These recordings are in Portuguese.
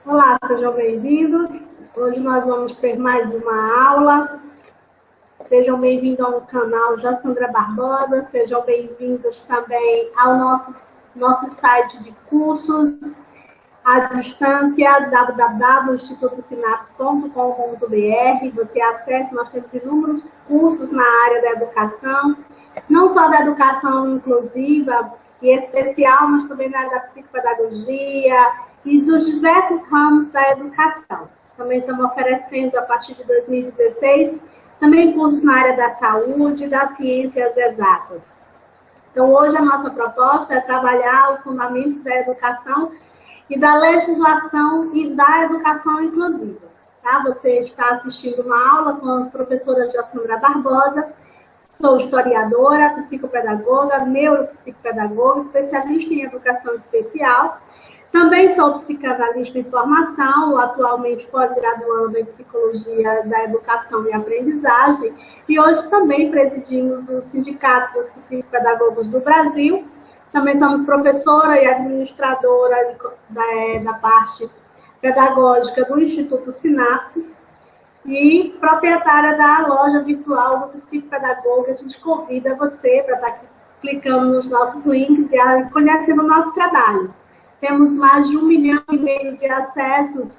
Olá, sejam bem-vindos. Hoje nós vamos ter mais uma aula. Sejam bem-vindos ao canal Jassandra Barbosa, sejam bem-vindos também ao nosso site de cursos à distância, www.institutosinapse.com.br. Você acessa, nós temos inúmeros cursos na área da educação, não só da educação inclusiva e especial, mas também na área da psicopedagogia e dos diversos ramos da educação. Também estamos oferecendo, a partir de 2016, também cursos na área da saúde e das ciências exatas. Então, hoje a nossa proposta é trabalhar os fundamentos da educação e da legislação e da educação inclusiva. Tá? Você está assistindo uma aula com a professora Jassandra Barbosa. Sou historiadora, psicopedagoga, neuropsicopedagoga, especialista em educação especial. Também sou psicanalista em formação, atualmente pós-graduando em Psicologia da Educação e Aprendizagem. E hoje também presidimos o Sindicato dos Psicopedagogos do Brasil. Também somos professora e administradora da parte pedagógica do Instituto Sinapses e proprietária da loja virtual do Psicopedagogo. A gente convida você para estar clicando nos nossos links e conhecendo o nosso trabalho. Temos mais de 1,5 milhão de acessos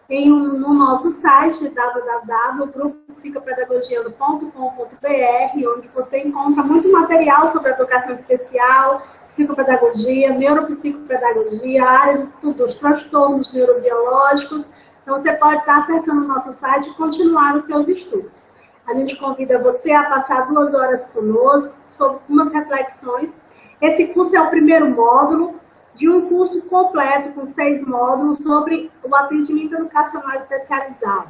no nosso site, www.grupopsicopedagogia.com.br, onde você encontra muito material sobre educação especial, psicopedagogia, neuropsicopedagogia, a área dos transtornos neurobiológicos. Então, você pode estar acessando o nosso site e continuar os seus estudos. A gente convida você a passar 2 horas conosco sobre umas reflexões. Esse curso é o primeiro módulo de um curso completo com 6 módulos sobre o atendimento educacional especializado.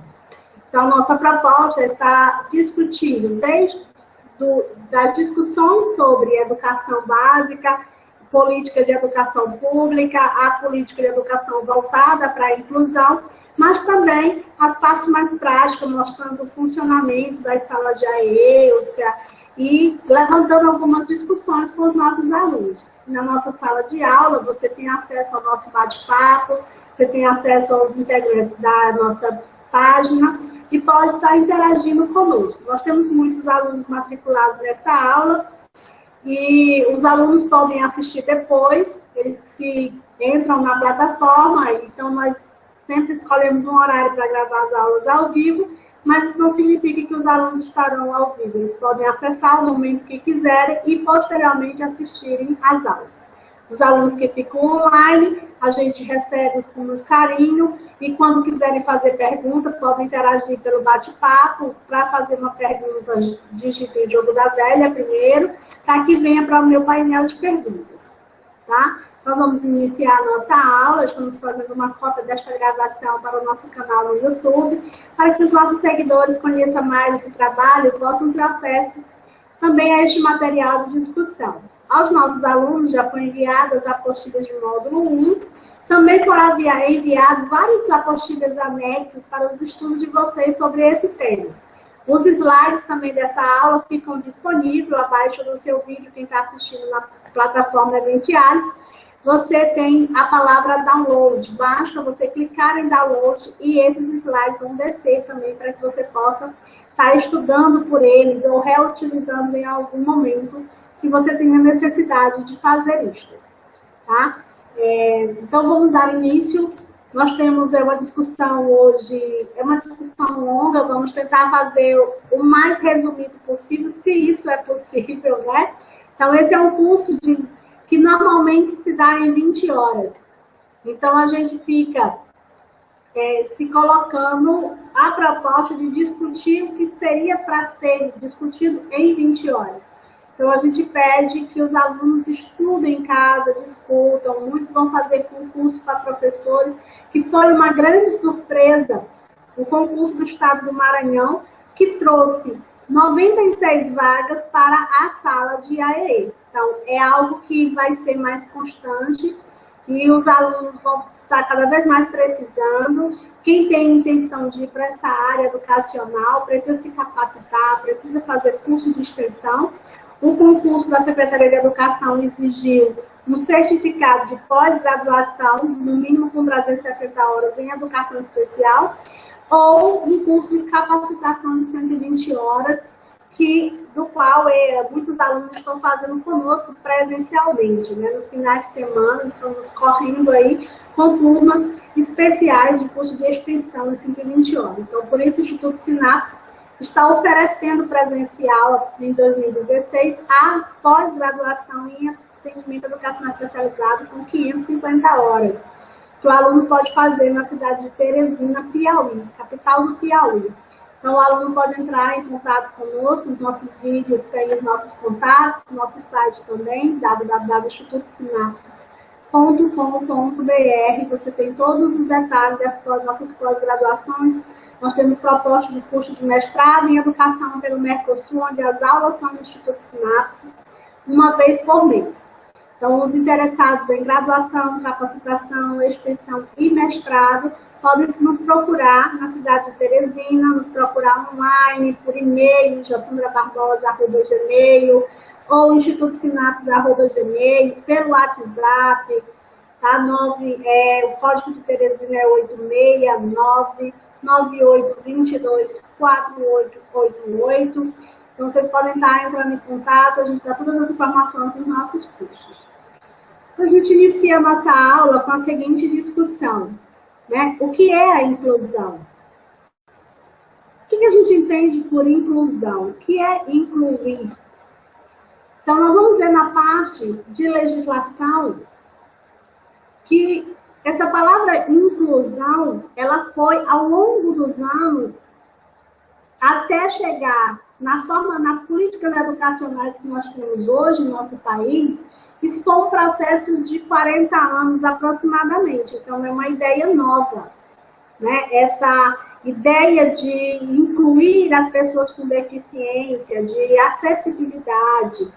Então, nossa proposta está discutindo desde das discussões sobre educação básica, política de educação pública, a política de educação voltada para a inclusão, mas também as partes mais práticas, mostrando o funcionamento das salas de AE, e levantando algumas discussões com os nossos alunos. Na nossa sala de aula, você tem acesso ao nosso bate-papo, você tem acesso aos integrantes da nossa página e pode estar interagindo conosco. Nós temos muitos alunos matriculados nessa aula e os alunos podem assistir depois, eles se entram na plataforma, então nós sempre escolhemos um horário para gravar as aulas ao vivo, mas isso não significa que os alunos estarão ao vivo. Eles podem acessar o momento que quiserem e, posteriormente, assistirem às aulas. Os alunos que ficam online, a gente recebe com muito carinho e, quando quiserem fazer perguntas, podem interagir pelo bate-papo. Para fazer uma pergunta, digite o jogo da velha primeiro, para que venha para o meu painel de perguntas. Tá? Nós vamos iniciar a nossa aula, estamos fazendo uma cópia desta gravação para o nosso canal no YouTube, para que os nossos seguidores conheçam mais esse trabalho e possam ter acesso também a este material de discussão. Aos nossos alunos já foram enviadas apostilas de módulo 1, também foram enviados vários apostilas anexos para os estudos de vocês sobre esse tema. Os slides também dessa aula ficam disponíveis abaixo do seu vídeo, quem está assistindo na plataforma Eventiales. Você tem a palavra download, basta você clicar em download e esses slides vão descer também para que você possa estar estudando por eles ou reutilizando em algum momento que você tenha necessidade de fazer isto. Tá? Então, vamos dar início. Nós temos uma discussão hoje, é uma discussão longa, vamos tentar fazer o mais resumido possível, se isso é possível, né? Então, esse é um curso que normalmente se dá em 20 horas. Então, a gente fica se colocando a proposta de discutir o que seria para ser discutido em 20 horas. Então, a gente pede que os alunos estudem em casa, discutam. Muitos vão fazer concurso para professores, que foi uma grande surpresa, o concurso do Estado do Maranhão, que trouxe 96 vagas para a sala de AEE. Então, é algo que vai ser mais constante e os alunos vão estar cada vez mais precisando. Quem tem intenção de ir para essa área educacional precisa se capacitar, precisa fazer cursos de extensão. O concurso da Secretaria de Educação exigiu um certificado de pós-graduação, no mínimo com 360 horas em educação especial, ou um curso de capacitação de 120 horas, do qual muitos alunos estão fazendo conosco presencialmente, né? Nos finais de semana, estamos correndo aí com turmas especiais de curso de extensão de 120 horas. Então, por isso, o Instituto Sinapse está oferecendo presencial em 2016 a pós-graduação em atendimento educacional especializado com 550 horas, que o aluno pode fazer na cidade de Teresina, Piauí, capital do Piauí. Então, o aluno pode entrar em contato conosco, nos nossos vídeos tem os nossos contatos, nosso site também, www.institutosinapses.com.br. Você tem todos os detalhes das nossas pós-graduações. Nós temos propostas de curso de mestrado em educação pelo Mercosul, onde as aulas são do Instituto Sinapses, uma vez por mês. Então, os interessados em graduação, capacitação, extensão e mestrado podem nos procurar na cidade de Teresina, nos procurar online, por e-mail, jassandrabarbosa@gmail, ou institutosinapses@gmail, pelo WhatsApp, tá? O código de Teresina é 869-9822-4888. Então, vocês podem estar entrando em contato, a gente dá todas as informações dos nossos cursos. Então, a gente inicia a nossa aula com a seguinte discussão, né? O que é a inclusão? O que a gente entende por inclusão? O que é incluir? Então, nós vamos ver na parte de legislação que essa palavra inclusão, ela foi, ao longo dos anos, até chegar nas políticas educacionais que nós temos hoje no nosso país. Isso foi um processo de 40 anos aproximadamente, então é uma ideia nova, né? Essa ideia de incluir as pessoas com deficiência, de acessibilidade,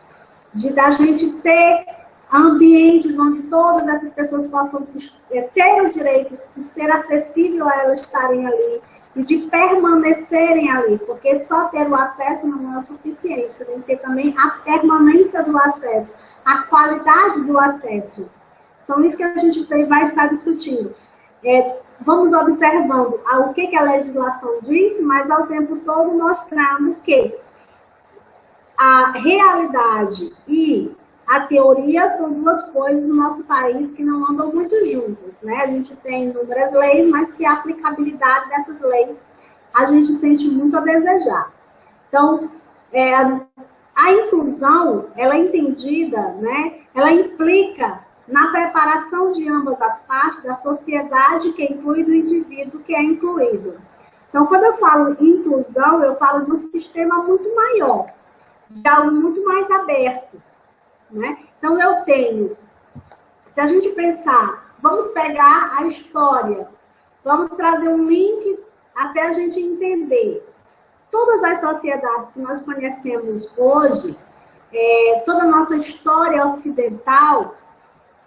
da gente ter ambientes onde todas essas pessoas possam ter o direito de ser acessível a elas estarem ali e de permanecerem ali, porque só ter o acesso não é o suficiente, você tem que ter também a permanência do acesso, a qualidade do acesso. São isso que a gente vai estar discutindo. Vamos observando o que a legislação diz, mas ao tempo todo mostrando que a realidade e a teoria são duas coisas no nosso país que não andam muito juntas, né? A gente tem inúmeras leis, mas que a aplicabilidade dessas leis a gente sente muito a desejar. Então, a inclusão, ela é entendida, né? Ela implica na preparação de ambas as partes da sociedade que inclui do indivíduo que é incluído. Então, quando eu falo inclusão, eu falo de um sistema muito maior, de algo muito mais aberto, né? Então, eu tenho, se a gente pensar, vamos pegar a história, vamos trazer um link até a gente entender. Todas as sociedades que nós conhecemos hoje, toda a nossa história ocidental,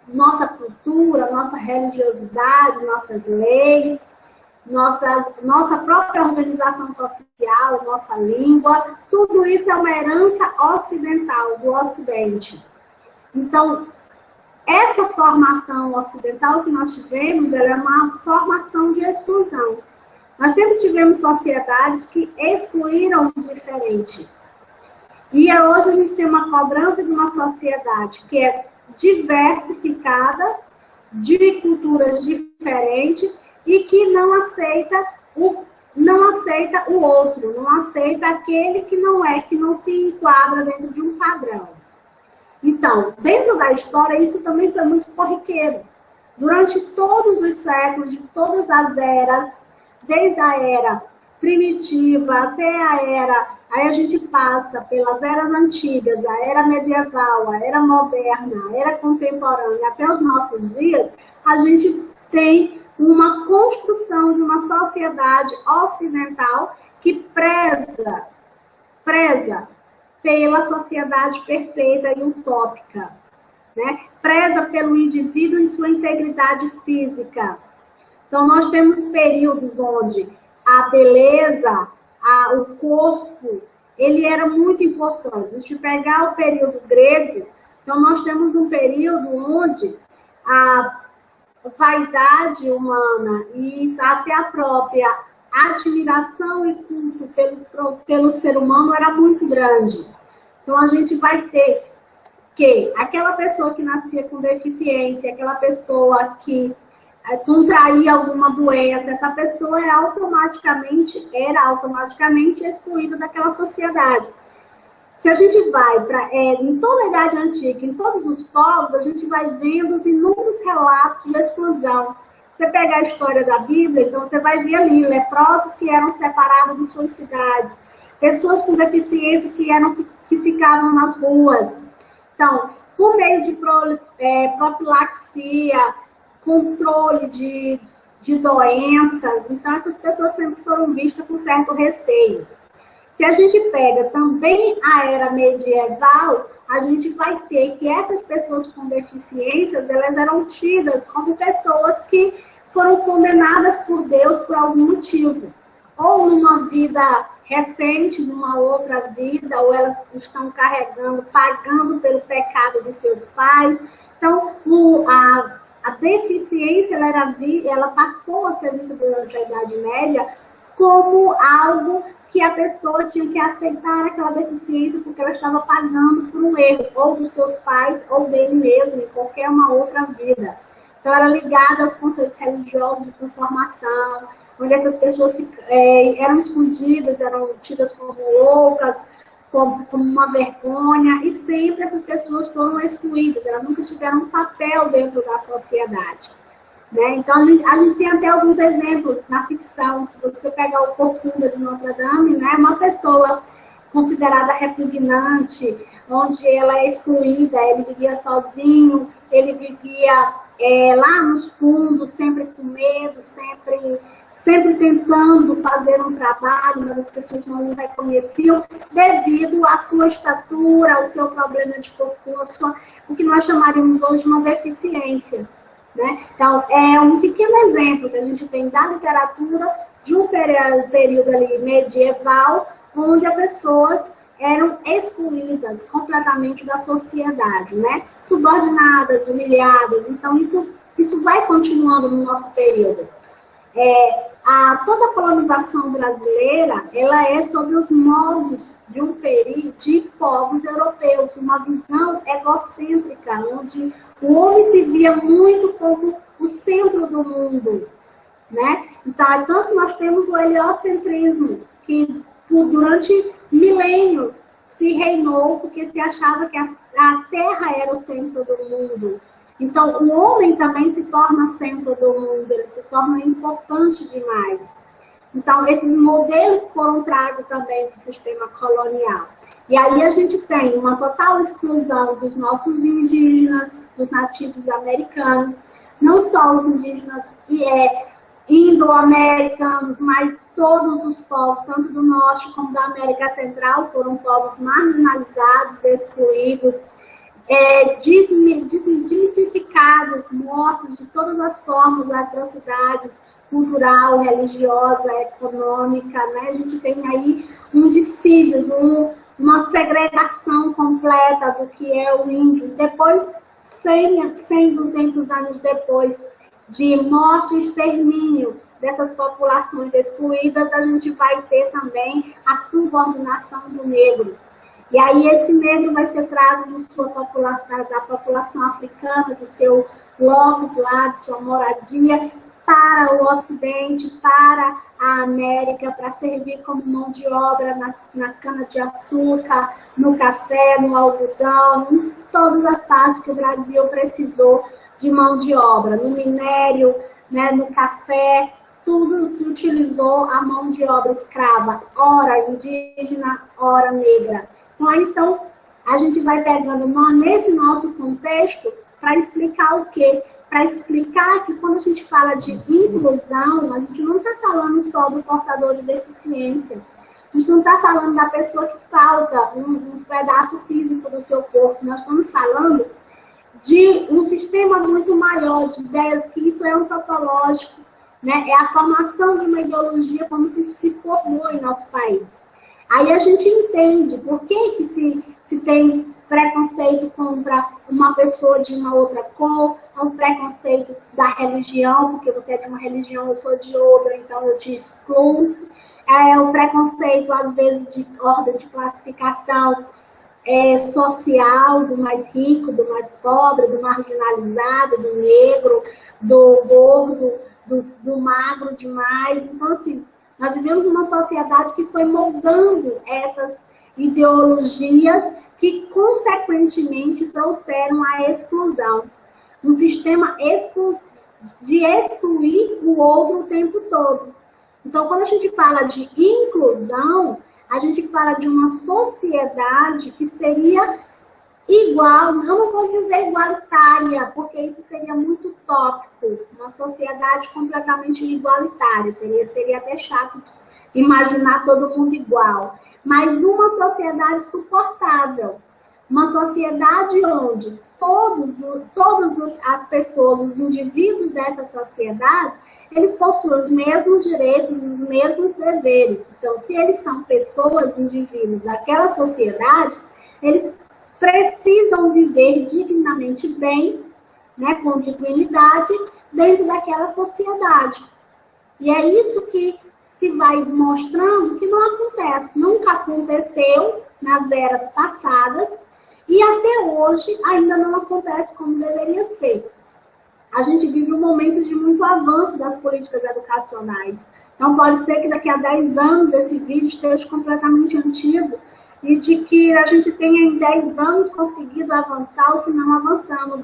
nossa cultura, nossa religiosidade, nossas leis, nossa própria organização social, nossa língua, tudo isso é uma herança ocidental, do Ocidente. Então, essa formação ocidental que nós tivemos, ela é uma formação de exclusão. Nós sempre tivemos sociedades que excluíram o diferente. E hoje a gente tem uma cobrança de uma sociedade que é diversificada, de culturas diferentes e que não aceita o outro, não aceita aquele que não se enquadra dentro de um padrão. Então, dentro da história, isso também foi muito corriqueiro. Durante todos os séculos, de todas as eras, desde a era primitiva até aí a gente passa pelas eras antigas, a era medieval, a era moderna, a era contemporânea, até os nossos dias, a gente tem uma construção de uma sociedade ocidental que preza pela sociedade perfeita e utópica, né? Preza pelo indivíduo em sua integridade física. Então, nós temos períodos onde a beleza, o corpo, ele era muito importante. Se pegar o período grego, Então, nós temos um período onde a vaidade humana e até a própria admiração e culto pelo ser humano era muito grande. Então, a gente vai ter que aquela pessoa que nascia com deficiência, aquela pessoa que contraía alguma doença, essa pessoa era automaticamente excluída daquela sociedade. Se a gente vai em toda a Idade Antiga, em todos os povos, a gente vai vendo os inúmeros relatos de exclusão. Você pega a história da Bíblia, então você vai ver ali leprosos que eram separados de suas cidades, pessoas com deficiência que ficavam nas ruas. Então, por meio de profilaxia, controle de doenças, então essas pessoas sempre foram vistas com certo receio. Se a gente pega também a era medieval, a gente vai ter que essas pessoas com deficiências, elas eram tidas como pessoas que foram condenadas por Deus por algum motivo. Ou numa vida recente, numa outra vida, ou elas estão pagando pelo pecado de seus pais. Então, a deficiência, ela passou a ser vista durante a Idade Média como algo que a pessoa tinha que aceitar aquela deficiência porque ela estava pagando por um erro, ou dos seus pais, ou dele mesmo, em qualquer uma outra vida. Então, era ligada aos conceitos religiosos de transformação, onde essas pessoas eram escondidas, eram tidas como loucas, como uma vergonha, e sempre essas pessoas foram excluídas, elas nunca tiveram um papel dentro da sociedade. Né? Então, a gente tem até alguns exemplos na ficção. Se você pegar o Corcunda de Notre Dame, né, uma pessoa considerada repugnante, onde ela é excluída, ele vivia sozinho, ele vivia lá nos fundos, sempre com medo, sempre tentando fazer um trabalho, mas as pessoas não o reconheciam devido à sua estatura, ao seu problema de corpo, o que nós chamaríamos hoje de uma deficiência. Né? Então, é um pequeno exemplo que a gente tem da literatura de um período ali medieval, onde as pessoas eram excluídas completamente da sociedade, né? Subordinadas, humilhadas. Então, isso vai continuando no nosso período. Toda a colonização brasileira, ela é sobre os moldes de um período de povos europeus, uma visão egocêntrica, onde o homem se via muito como o centro do mundo, né? Então, tanto nós temos o heliocentrismo, que durante milênios se reinou porque se achava que a Terra era o centro do mundo. Então, o homem também se torna centro do mundo, ele se torna importante demais. Então, esses modelos foram tragos também para o sistema colonial. E aí a gente tem uma total exclusão dos nossos indígenas, dos nativos americanos, não só os indígenas indo-americanos, mas todos os povos, tanto do norte como da América Central, foram povos marginalizados, excluídos, desmistificados, mortos de todas as formas de atrocidades, cultural, religiosa, econômica, né? A gente tem aí um dissídio, uma segregação completa do que é o índio. Depois, 100, 200 anos depois de morte e extermínio dessas populações excluídas, a gente vai ter também a subordinação do negro. E aí esse negro vai ser trago de sua população, da população africana, do seu locus lá, de sua moradia, para o Ocidente, para a América, para servir como mão de obra na cana-de-açúcar, no café, no algodão, em todas as partes que o Brasil precisou de mão de obra, no minério, né, no café, tudo se utilizou a mão de obra escrava, ora indígena, ora negra. Então, a gente vai pegando nesse nosso contexto para explicar o quê? Para explicar que quando a gente fala de inclusão, a gente não está falando só do portador de deficiência. A gente não está falando da pessoa que falta um pedaço físico do seu corpo. Nós estamos falando de um sistema muito maior de ideias, que isso é antropológico, né? É a formação de uma ideologia como se isso se formou em nosso país. Aí a gente entende por que se tem preconceito contra uma pessoa de uma outra cor, um preconceito da religião, porque você é de uma religião, eu sou de outra, então eu te excluo. O preconceito, às vezes, de ordem de classificação social, do mais rico, do mais pobre, do marginalizado, do negro, do gordo, do magro demais. Então, assim, nós vivemos numa sociedade que foi moldando essas ideologias que, consequentemente, trouxeram a exclusão. Um sistema de excluir o outro o tempo todo. Então, quando a gente fala de inclusão, a gente fala de uma sociedade que seria igual, eu não vou dizer igualitária, porque isso seria muito utópico, uma sociedade completamente igualitária, seria até chato imaginar todo mundo igual, mas uma sociedade suportável, uma sociedade onde todas as pessoas, os indivíduos dessa sociedade, eles possuem os mesmos direitos, os mesmos deveres. Então, se eles são pessoas, indivíduos daquela sociedade, eles precisam viver dignamente bem, né, com dignidade, dentro daquela sociedade. E é isso que se vai mostrando que não acontece. Nunca aconteceu nas eras passadas e até hoje ainda não acontece como deveria ser. A gente vive um momento de muito avanço das políticas educacionais. Então, pode ser que daqui a 10 anos esse vídeo esteja completamente antigo e de que a gente tenha em 10 anos conseguido avançar o que não avançamos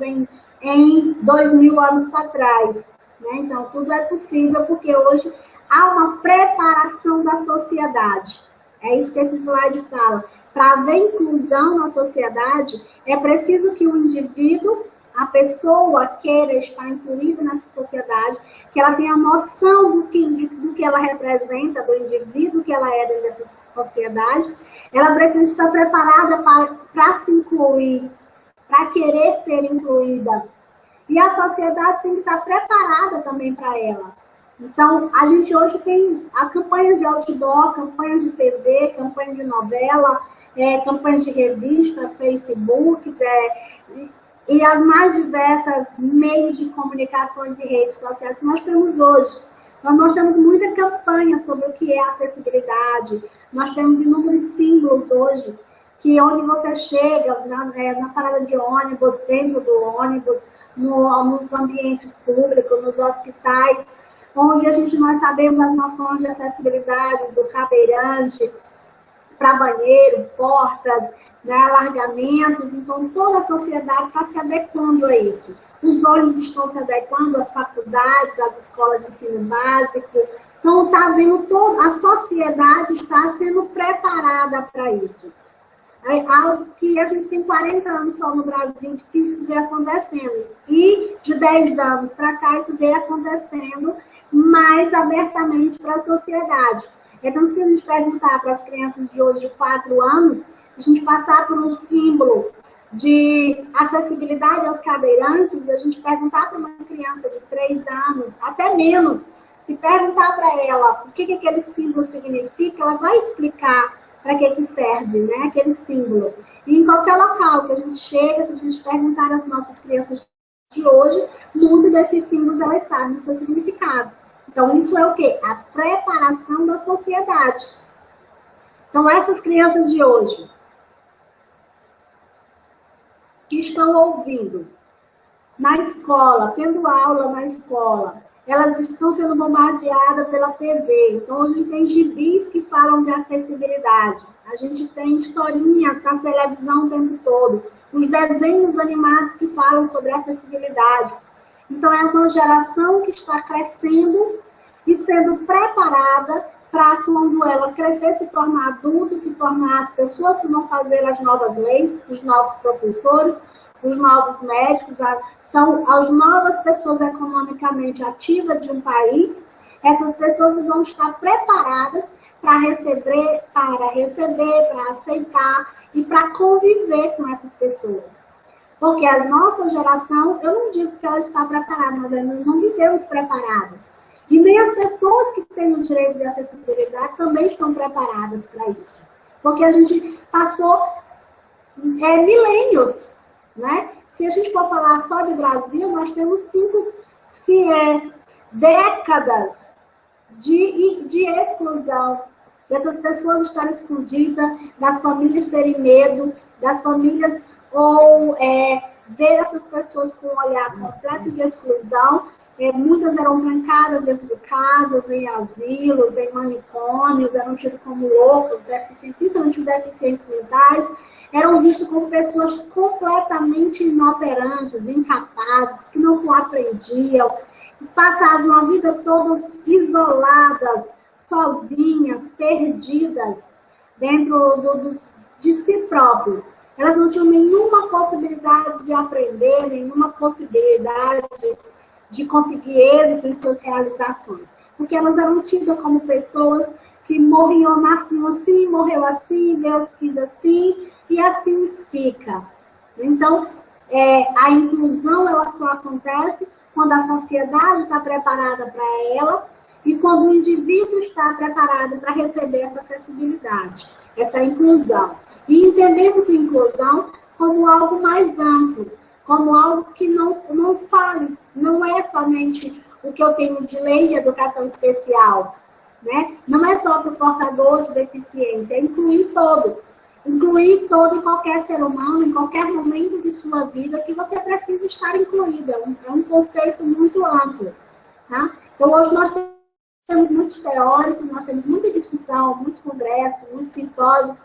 em 2000 anos para trás. Né? Então, tudo é possível porque hoje há uma preparação da sociedade. É isso que esse slide fala. Para haver inclusão na sociedade, é preciso que o indivíduo, a pessoa queira estar incluída nessa sociedade, que ela tenha noção do que ela representa, do indivíduo que ela é dentro dessa sociedade. Ela precisa estar preparada para se incluir, para querer ser incluída. E a sociedade tem que estar preparada também para ela. Então, a gente hoje tem campanhas de outdoor, campanhas de TV, campanhas de novela, campanhas de revista, Facebook, e as mais diversas meios de comunicações e redes sociais que nós temos hoje. Então, nós temos muita campanha sobre o que é acessibilidade, nós temos inúmeros símbolos hoje, que onde você chega, na parada de ônibus, dentro do ônibus, nos ambientes públicos, nos hospitais, onde nós sabemos as noções de acessibilidade, do cadeirante, para banheiro, portas, né, alargamentos. Então, toda a sociedade está se adequando a isso. Os ônibus estão se adequando às faculdades, às escolas de ensino básico. Então, está vendo a sociedade está sendo preparada para isso. É algo que a gente tem 40 anos só no Brasil de que isso vem acontecendo. E de 10 anos para cá, isso vem acontecendo mais abertamente para a sociedade. Então, se a gente perguntar para as crianças de hoje de 4 anos, a gente passar por um símbolo de acessibilidade aos cadeirantes, e a gente perguntar para uma criança de 3 anos, até menos, se perguntar para ela o que aquele símbolo significa, ela vai explicar para que serve, né, aquele símbolo. E em qualquer local que a gente chega, se a gente perguntar às nossas crianças de hoje, muitos desses símbolos elas sabem o seu significado. Então, isso é o quê? A preparação da sociedade. Então, essas crianças de hoje que estão ouvindo na escola, tendo aula na escola, elas estão sendo bombardeadas pela TV. Então, a gente tem gibis que falam de acessibilidade. A gente tem historinhas na televisão o tempo todo. Os desenhos animados que falam sobre acessibilidade. Então, é uma geração que está crescendo e sendo preparada para, quando ela crescer, se tornar adulta, se tornar as pessoas que vão fazer as novas leis, os novos professores, os novos médicos, são as novas pessoas economicamente ativas de um país. Essas pessoas vão estar preparadas para receber, para aceitar e para conviver com essas pessoas. Porque a nossa geração, eu não digo que ela está preparada, mas ainda não vivemos preparados. E nem as pessoas que têm o direito de acessibilidade também estão preparadas para isso. porque a gente passou milênios, né? Se a gente for falar só de Brasil, nós temos décadas de exclusão, dessas pessoas estarem escondidas, das famílias terem medo, das famílias ver essas pessoas com um olhar completo de exclusão. Muitas eram trancadas dentro de casas, em asilos, em manicômios, eram tidas como loucos, principalmente deficientes mentais, eram vistos como pessoas completamente inoperantes, incapazes, que não aprendiam, passavam a vida todas isoladas, sozinhas, perdidas, dentro de si próprias. Elas não tinham nenhuma possibilidade de aprender, nenhuma possibilidade de conseguir êxito em suas realizações. Porque elas eram tidas como pessoas que morriam, nasciam assim, morreu assim, Deus quis assim, e assim fica. Então, a inclusão ela só acontece quando a sociedade está preparada para ela e quando o indivíduo está preparado para receber essa acessibilidade, essa inclusão. E entendemos a inclusão como algo mais amplo, como algo que não fale, não é somente o que eu tenho de lei de educação especial, né? Não é só para o portador de deficiência, é incluir todo e qualquer ser humano, em qualquer momento de sua vida, que você precisa estar incluída. É um conceito muito amplo. Tá? Então, hoje nós temos muitos teóricos, nós temos muita discussão, muitos congressos, muitos simpósios,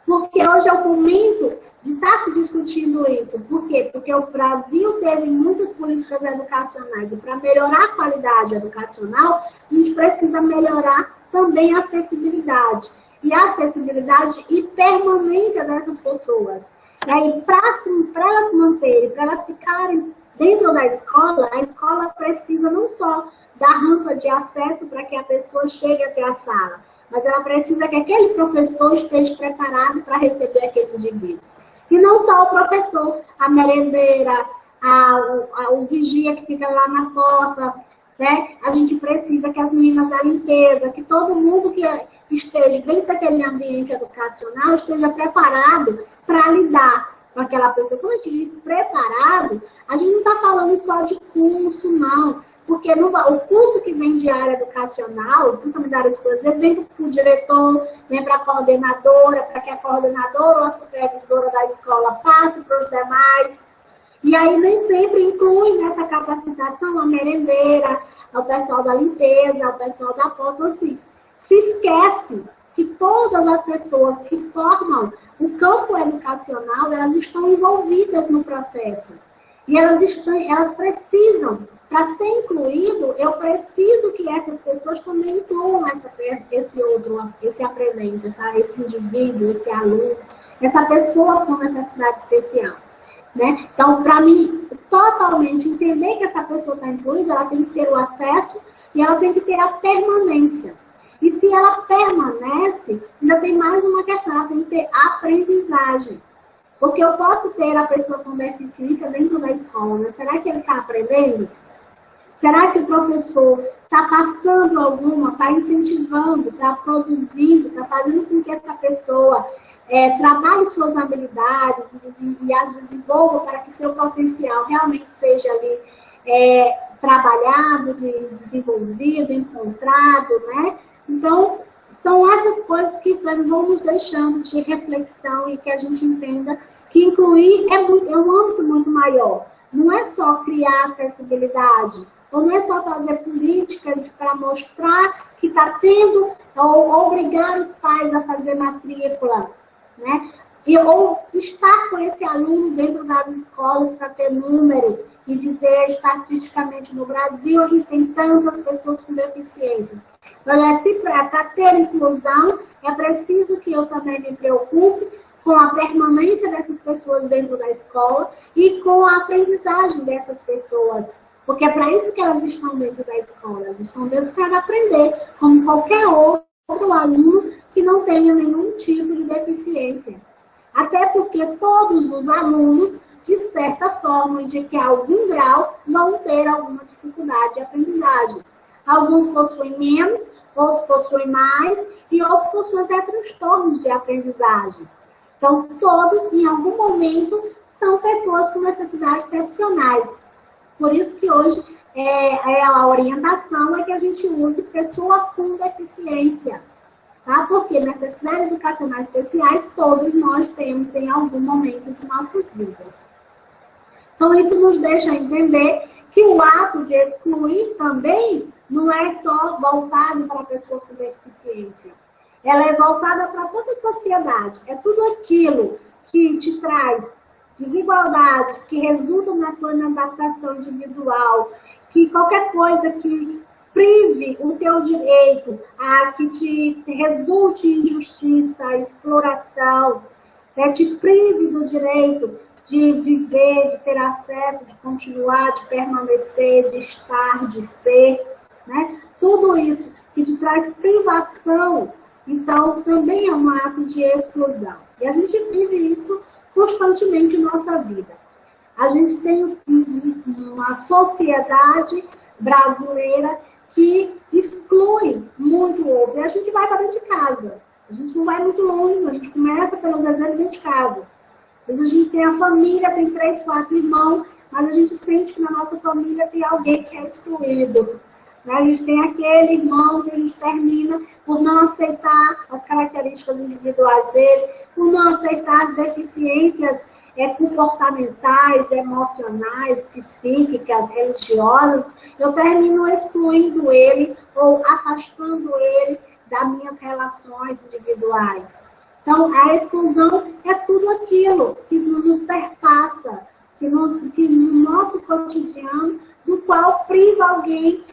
porque hoje é o momento de estar se discutindo isso. Por quê? Porque o Brasil teve muitas políticas educacionais, e para melhorar a qualidade educacional, a gente precisa melhorar também a acessibilidade. E a acessibilidade e permanência dessas pessoas. E aí, para elas manterem, para elas ficarem dentro da escola, a escola precisa não só da rampa de acesso para que a pessoa chegue até a sala, mas ela precisa que aquele professor esteja preparado para receber aquele indivíduo. E não só o professor, a merendeira, o vigia que fica lá na porta, né? A gente precisa que as meninas da limpeza, que todo mundo que esteja dentro daquele ambiente educacional esteja preparado para lidar com aquela pessoa. Quando a gente diz preparado, a gente não está falando só de curso, não. Porque o curso que vem de área educacional, principalmente da área de escola, vem para o diretor, vem para a coordenadora, para que a coordenadora ou a supervisora da escola passe para os demais. E aí nem sempre inclui nessa capacitação a merendeira, o pessoal da limpeza, o pessoal da porta, assim. Se esquece que todas as pessoas que formam o campo educacional, elas estão envolvidas no processo. E elas precisam, para ser incluído, eu preciso que essas pessoas também incluam esse aprendente, esse indivíduo, esse aluno, essa pessoa com necessidade especial. Né? Então, para mim, totalmente entender que essa pessoa está incluída, ela tem que ter o acesso e ela tem que ter a permanência. E se ela permanece, ainda tem mais uma questão, ela tem que ter aprendizagem. Porque eu posso ter a pessoa com deficiência dentro da escola, mas será que ele está aprendendo? Será que o professor está passando alguma, está incentivando, está produzindo, está fazendo com que essa pessoa trabalhe suas habilidades e as desenvolva para que seu potencial realmente seja ali trabalhado, desenvolvido, encontrado, né? Então, são essas coisas que vão nos deixando de reflexão e que a gente entenda que incluir é um âmbito muito maior. Não é só criar acessibilidade, ou não é só fazer políticas para mostrar que está tendo, ou obrigar os pais a fazer matrícula, né? Ou estar com esse aluno dentro das escolas para ter número e dizer estatisticamente no Brasil a gente tem tantas pessoas com deficiência. Para ter inclusão, é preciso que eu também me preocupe com a permanência dessas pessoas dentro da escola e com a aprendizagem dessas pessoas. Porque é para isso que elas estão dentro da escola. Elas estão dentro para aprender, como qualquer outro aluno que não tenha nenhum tipo de deficiência. Até porque todos os alunos, de certa forma, de que a algum grau, vão ter alguma dificuldade de aprendizagem. Alguns possuem menos, outros possuem mais, e outros possuem até transtornos de aprendizagem. Então, todos, em algum momento, são pessoas com necessidades excepcionais. Por isso que hoje a orientação é que a gente use pessoa com deficiência. Tá? Porque necessidades educacionais especiais todos nós temos em algum momento de nossas vidas. Então, isso nos deixa entender que o ato de excluir também não é só voltado para a pessoa com deficiência. Ela é voltada para toda a sociedade. É tudo aquilo que te traz desigualdade, que resulta na tua adaptação individual, que qualquer coisa que prive o teu direito, que te resulte em injustiça, exploração, né, te prive do direito de viver, de ter acesso, de continuar, de permanecer, de estar, de ser, né? Tudo isso que te traz privação, então também é um ato de exclusão. E a gente vive isso constantemente em nossa vida. A gente tem uma sociedade brasileira que exclui muito o outro. E a gente vai para dentro de casa. A gente não vai muito longe, a gente começa pelo desenho dentro de casa. Às vezes a gente tem a família, tem 3, 4 irmãos, mas a gente sente que na nossa família tem alguém que é excluído. A gente tem aquele irmão que a gente termina por não aceitar as características individuais dele, por não aceitar as deficiências comportamentais, emocionais, psíquicas, religiosas. Eu termino excluindo ele ou afastando ele das minhas relações individuais. Então, a exclusão é tudo aquilo que nos perpassa, que no nosso cotidiano, no qual priva alguém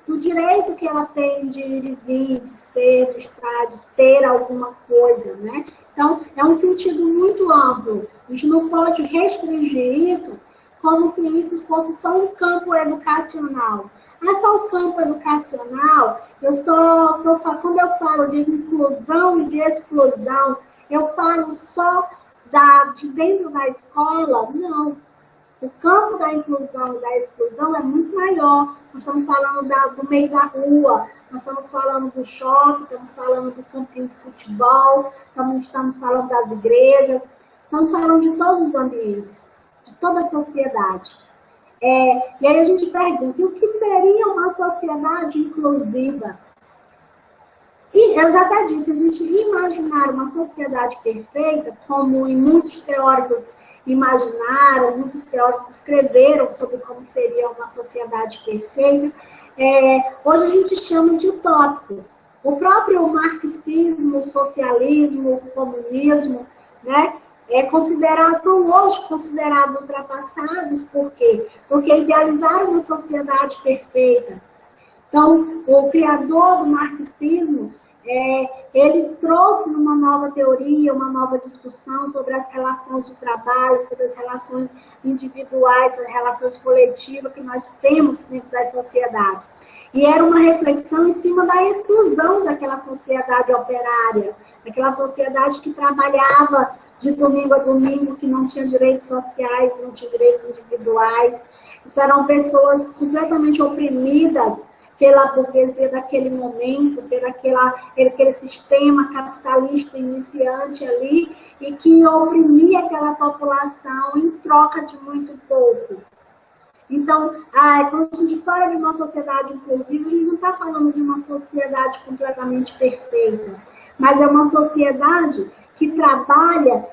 do direito que ela tem de ir e vir, de ser, de estar, de ter alguma coisa, né? Então, é um sentido muito amplo. A gente não pode restringir isso como se isso fosse só um campo educacional. É só o campo educacional, quando eu falo de inclusão e de exclusão, eu falo só de dentro da escola? Não. O campo da inclusão e da exclusão é muito maior. Nós estamos falando do meio da rua, nós estamos falando do shopping, estamos falando do campinho de futebol, estamos falando das igrejas, estamos falando de todos os ambientes, de toda a sociedade. E aí a gente pergunta, o que seria uma sociedade inclusiva? E eu já até disse, a gente imaginar uma sociedade perfeita, como em muitos teóricos imaginaram, muitos teóricos escreveram sobre como seria uma sociedade perfeita, hoje a gente chama de utópico. O próprio marxismo, o socialismo, o comunismo, né, são hoje considerados ultrapassados. Por quê? Porque idealizaram uma sociedade perfeita. Então, o criador do marxismo, ele trouxe uma nova teoria, uma nova discussão sobre as relações de trabalho, sobre as relações individuais, as relações coletivas que nós temos dentro das sociedades. E era uma reflexão em cima da exclusão daquela sociedade operária, daquela sociedade que trabalhava de domingo a domingo, que não tinha direitos sociais, não tinha direitos individuais. Isso eram pessoas completamente oprimidas pela burguesia daquele momento, aquele sistema capitalista iniciante ali, e que oprimia aquela população em troca de muito pouco. Então, quando a gente fala de uma sociedade inclusiva, a gente não está falando de uma sociedade completamente perfeita, mas é uma sociedade que trabalha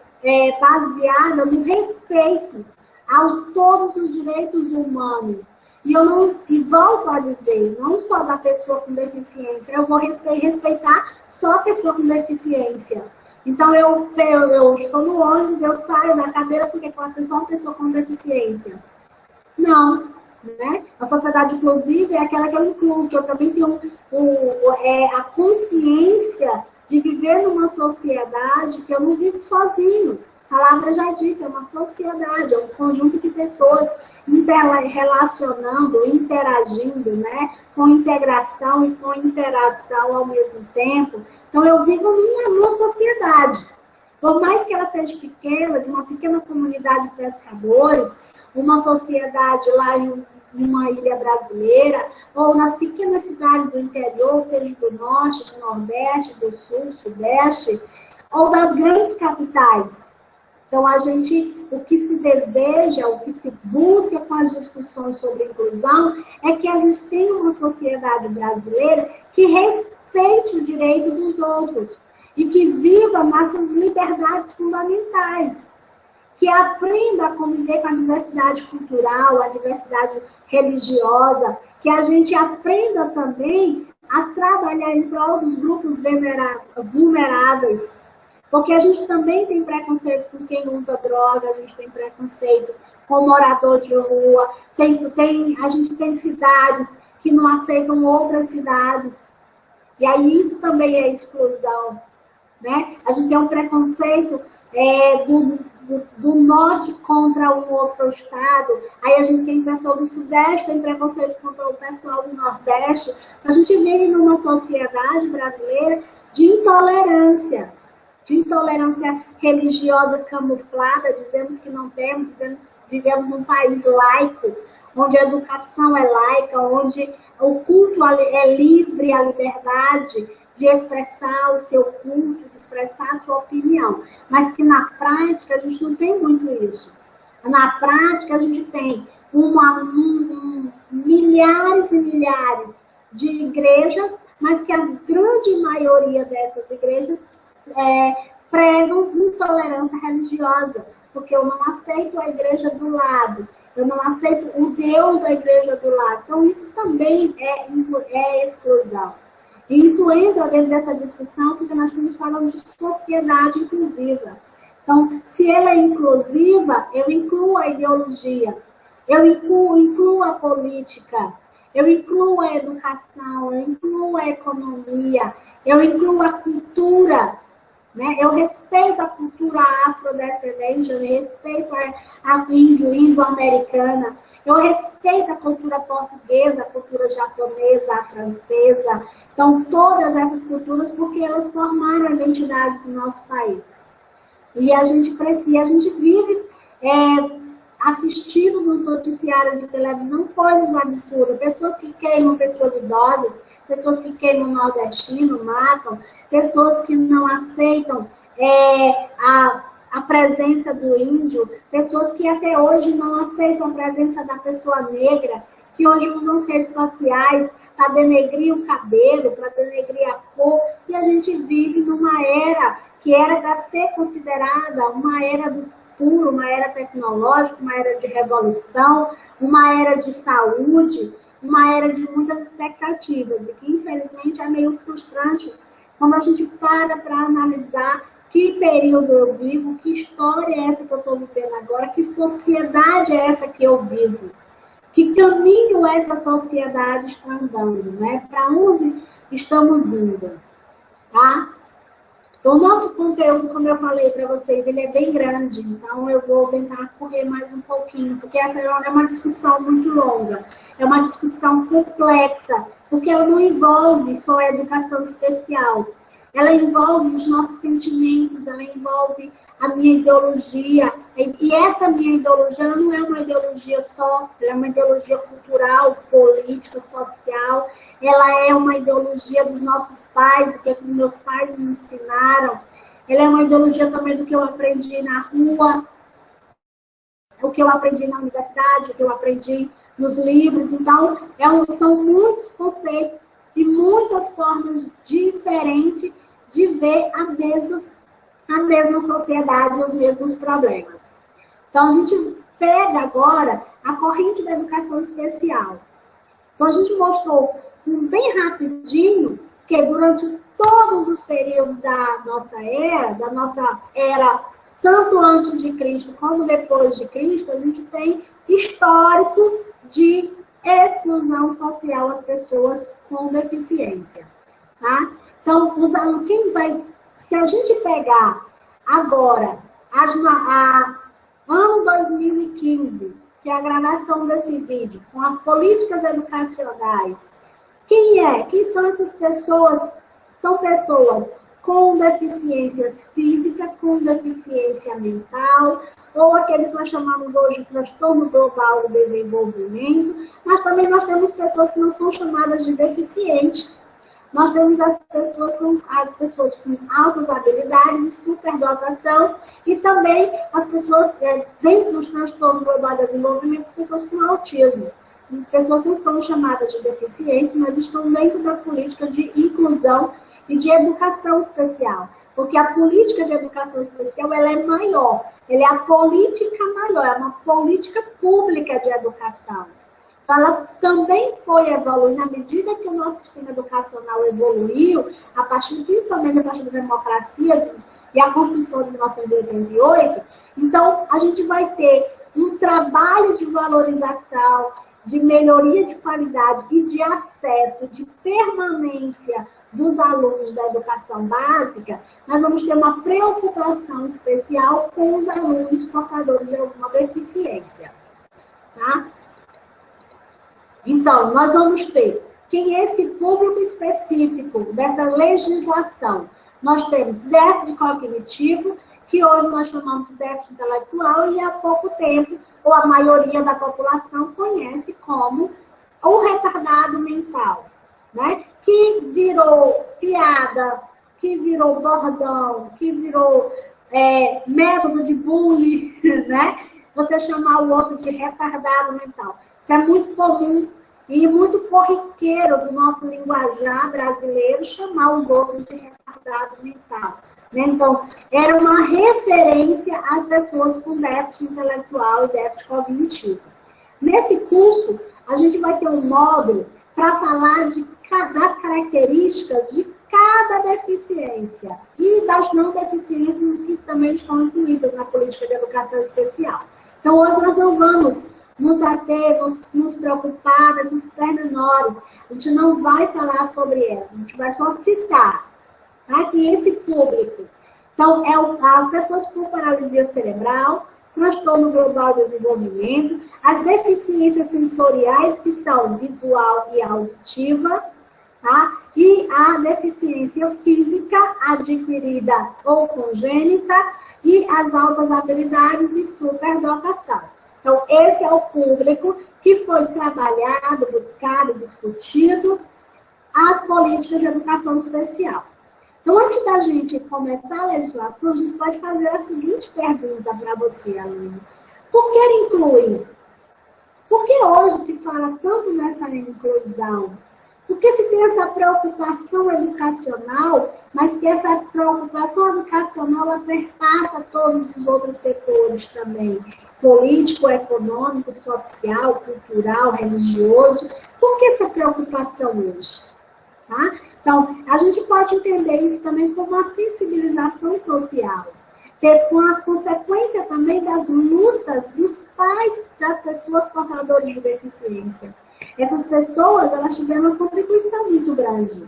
baseada no respeito a todos os direitos humanos. E volto a dizer, não só da pessoa com deficiência, eu vou respeitar só a pessoa com deficiência. Então, eu estou no ônibus, eu saio da cadeira porque aquela pessoa é uma pessoa com deficiência. Não, né? A sociedade inclusiva é aquela que eu incluo, que eu também tenho a consciência de viver numa sociedade que eu não vivo sozinho. A palavra já disse, é uma sociedade, é um conjunto de pessoas relacionando, interagindo, né? Com integração e com interação ao mesmo tempo. Então, eu vivo numa sociedade. Por mais que ela seja pequena, de uma pequena comunidade de pescadores, uma sociedade lá em em uma ilha brasileira, ou nas pequenas cidades do interior, seja do norte, do nordeste, do sul, sudeste, ou das grandes capitais. Então, o que se deseja, o que se busca com as discussões sobre inclusão é que a gente tenha uma sociedade brasileira que respeite o direito dos outros e que viva nossas liberdades fundamentais, que aprenda a conviver com a diversidade cultural, a diversidade religiosa, que a gente aprenda também a trabalhar em prol dos grupos vulneráveis. Porque a gente também tem preconceito com quem usa droga, a gente tem preconceito com morador de rua, a gente tem cidades que não aceitam outras cidades. E aí isso também é exclusão. Né? A gente tem um preconceito do norte contra um outro estado, aí a gente tem pessoal do sudeste, tem preconceito contra o pessoal do nordeste. A gente vive numa sociedade brasileira de intolerância religiosa camuflada, dizemos que não temos, dizemos que vivemos num país laico, onde a educação é laica, onde o culto é livre, a liberdade de expressar o seu culto, de expressar a sua opinião. Mas que na prática a gente não tem muito isso. Na prática a gente tem milhares e milhares de igrejas, mas que a grande maioria dessas igrejas pregam intolerância religiosa, porque eu não aceito a igreja do lado, eu não aceito o Deus da igreja do lado. Então isso também é exclusão. E isso entra dentro dessa discussão, porque nós estamos falando de sociedade inclusiva. Então, se ela é inclusiva, eu incluo a ideologia, eu incluo a política, eu incluo a educação, eu incluo a economia, eu incluo a cultura, né? Eu respeito a cultura afrodescendente, eu respeito a índio-americana, eu respeito a cultura portuguesa, a cultura japonesa, a francesa. Então, todas essas culturas, porque elas formaram a identidade do nosso país. E a gente vive assistindo nos noticiários de televisão coisas absurdas. Pessoas que queimam pessoas idosas, pessoas que queimam nordestino, matam, pessoas que não aceitam a presença do índio, pessoas que até hoje não aceitam a presença da pessoa negra, que hoje usam as redes sociais para denegrir o cabelo, para denegrir a cor, e a gente vive numa era que era para ser considerada uma era do futuro, uma era tecnológica, uma era de revolução, uma era de saúde, uma era de muitas expectativas, e que infelizmente é meio frustrante quando a gente para analisar que período eu vivo, que história é essa que eu estou vivendo agora, que sociedade é essa que eu vivo, que caminho essa sociedade está andando, né? Para onde estamos indo, tá? Então, o nosso conteúdo, como eu falei para vocês, ele é bem grande, então eu vou tentar correr mais um pouquinho, porque essa é uma discussão muito longa, é uma discussão complexa, porque ela não envolve só a educação especial, ela envolve os nossos sentimentos, ela envolve a minha ideologia, e essa minha ideologia não é uma ideologia só, ela é uma ideologia cultural, política, social, ela é uma ideologia dos nossos pais, o que os meus pais me ensinaram, ela é uma ideologia também do que eu aprendi na rua, o que eu aprendi na universidade, o que eu aprendi nos livros. Então, são muitos conceitos e muitas formas diferentes de ver a mesma sociedade e os mesmos problemas. Então, a gente pega agora a corrente da educação especial. Então, a gente mostrou bem rapidinho que durante todos os períodos da nossa era, tanto antes de Cristo como depois de Cristo, a gente tem histórico de exclusão social às pessoas com deficiência. Tá? Então, se a gente pegar agora, ano 2015, que é a gravação desse vídeo, com as políticas educacionais, quem são essas pessoas? São pessoas com deficiências físicas, com deficiência mental, ou aqueles que nós chamamos hoje de transtorno global do desenvolvimento, mas também nós temos pessoas que não são chamadas de deficientes. Nós temos as pessoas com altas habilidades, superdotação, e também as pessoas, dentro dos transtornos globais do desenvolvimento, as pessoas com autismo. As pessoas não são chamadas de deficientes, mas estão dentro da política de inclusão e de educação especial. Porque a política de educação especial ela é maior, ela é a política maior, é uma política pública de educação. Ela também foi evoluindo à medida que o nosso sistema educacional evoluiu, principalmente a partir da democracia e a Constituição de 1988. Então, a gente vai ter um trabalho de valorização, de melhoria de qualidade e de acesso, de permanência dos alunos da educação básica. Nós vamos ter uma preocupação especial com os alunos portadores de alguma deficiência. Tá? Então, nós vamos ter quem é esse público específico dessa legislação. Nós temos déficit cognitivo, que hoje nós chamamos de déficit intelectual, e há pouco tempo, ou a maioria da população conhece como o retardado mental, né? Que virou piada, que virou bordão, que virou método de bullying, né? Você chamar o outro de retardado mental. Isso é muito comum e muito corriqueiro do nosso linguajar brasileiro chamar os outros de retardado mental. Né? Então, era uma referência às pessoas com déficit intelectual e déficit cognitivo. Nesse curso, a gente vai ter um módulo para falar das características de cada deficiência e das não deficiências que também estão incluídas na política de educação especial. Então, hoje nós não vamos nos ater, nos preocupar nesses pormenores. A gente não vai falar sobre elas, a gente vai só citar, tá? Que esse público. Então, as pessoas com paralisia cerebral, transtorno global de desenvolvimento, as deficiências sensoriais, que são visual e auditiva, tá? E a deficiência física adquirida ou congênita e as altas habilidades e superdotação. Então, esse é o público que foi trabalhado, buscado, discutido as políticas de educação especial. Então, antes da gente começar a legislação, a gente pode fazer a seguinte pergunta para você, aluno. Por que incluir? Por que hoje se fala tanto nessa inclusão? Porque se tem essa preocupação educacional, mas que essa preocupação educacional ela perpassa todos os outros setores também. Político, econômico, social, cultural, religioso. Por que essa preocupação hoje? Tá? Então, a gente pode entender isso também como uma sensibilização social, com a consequência também das lutas dos pais das pessoas portadoras de deficiência. Essas pessoas, elas tiveram uma contribuição muito grande.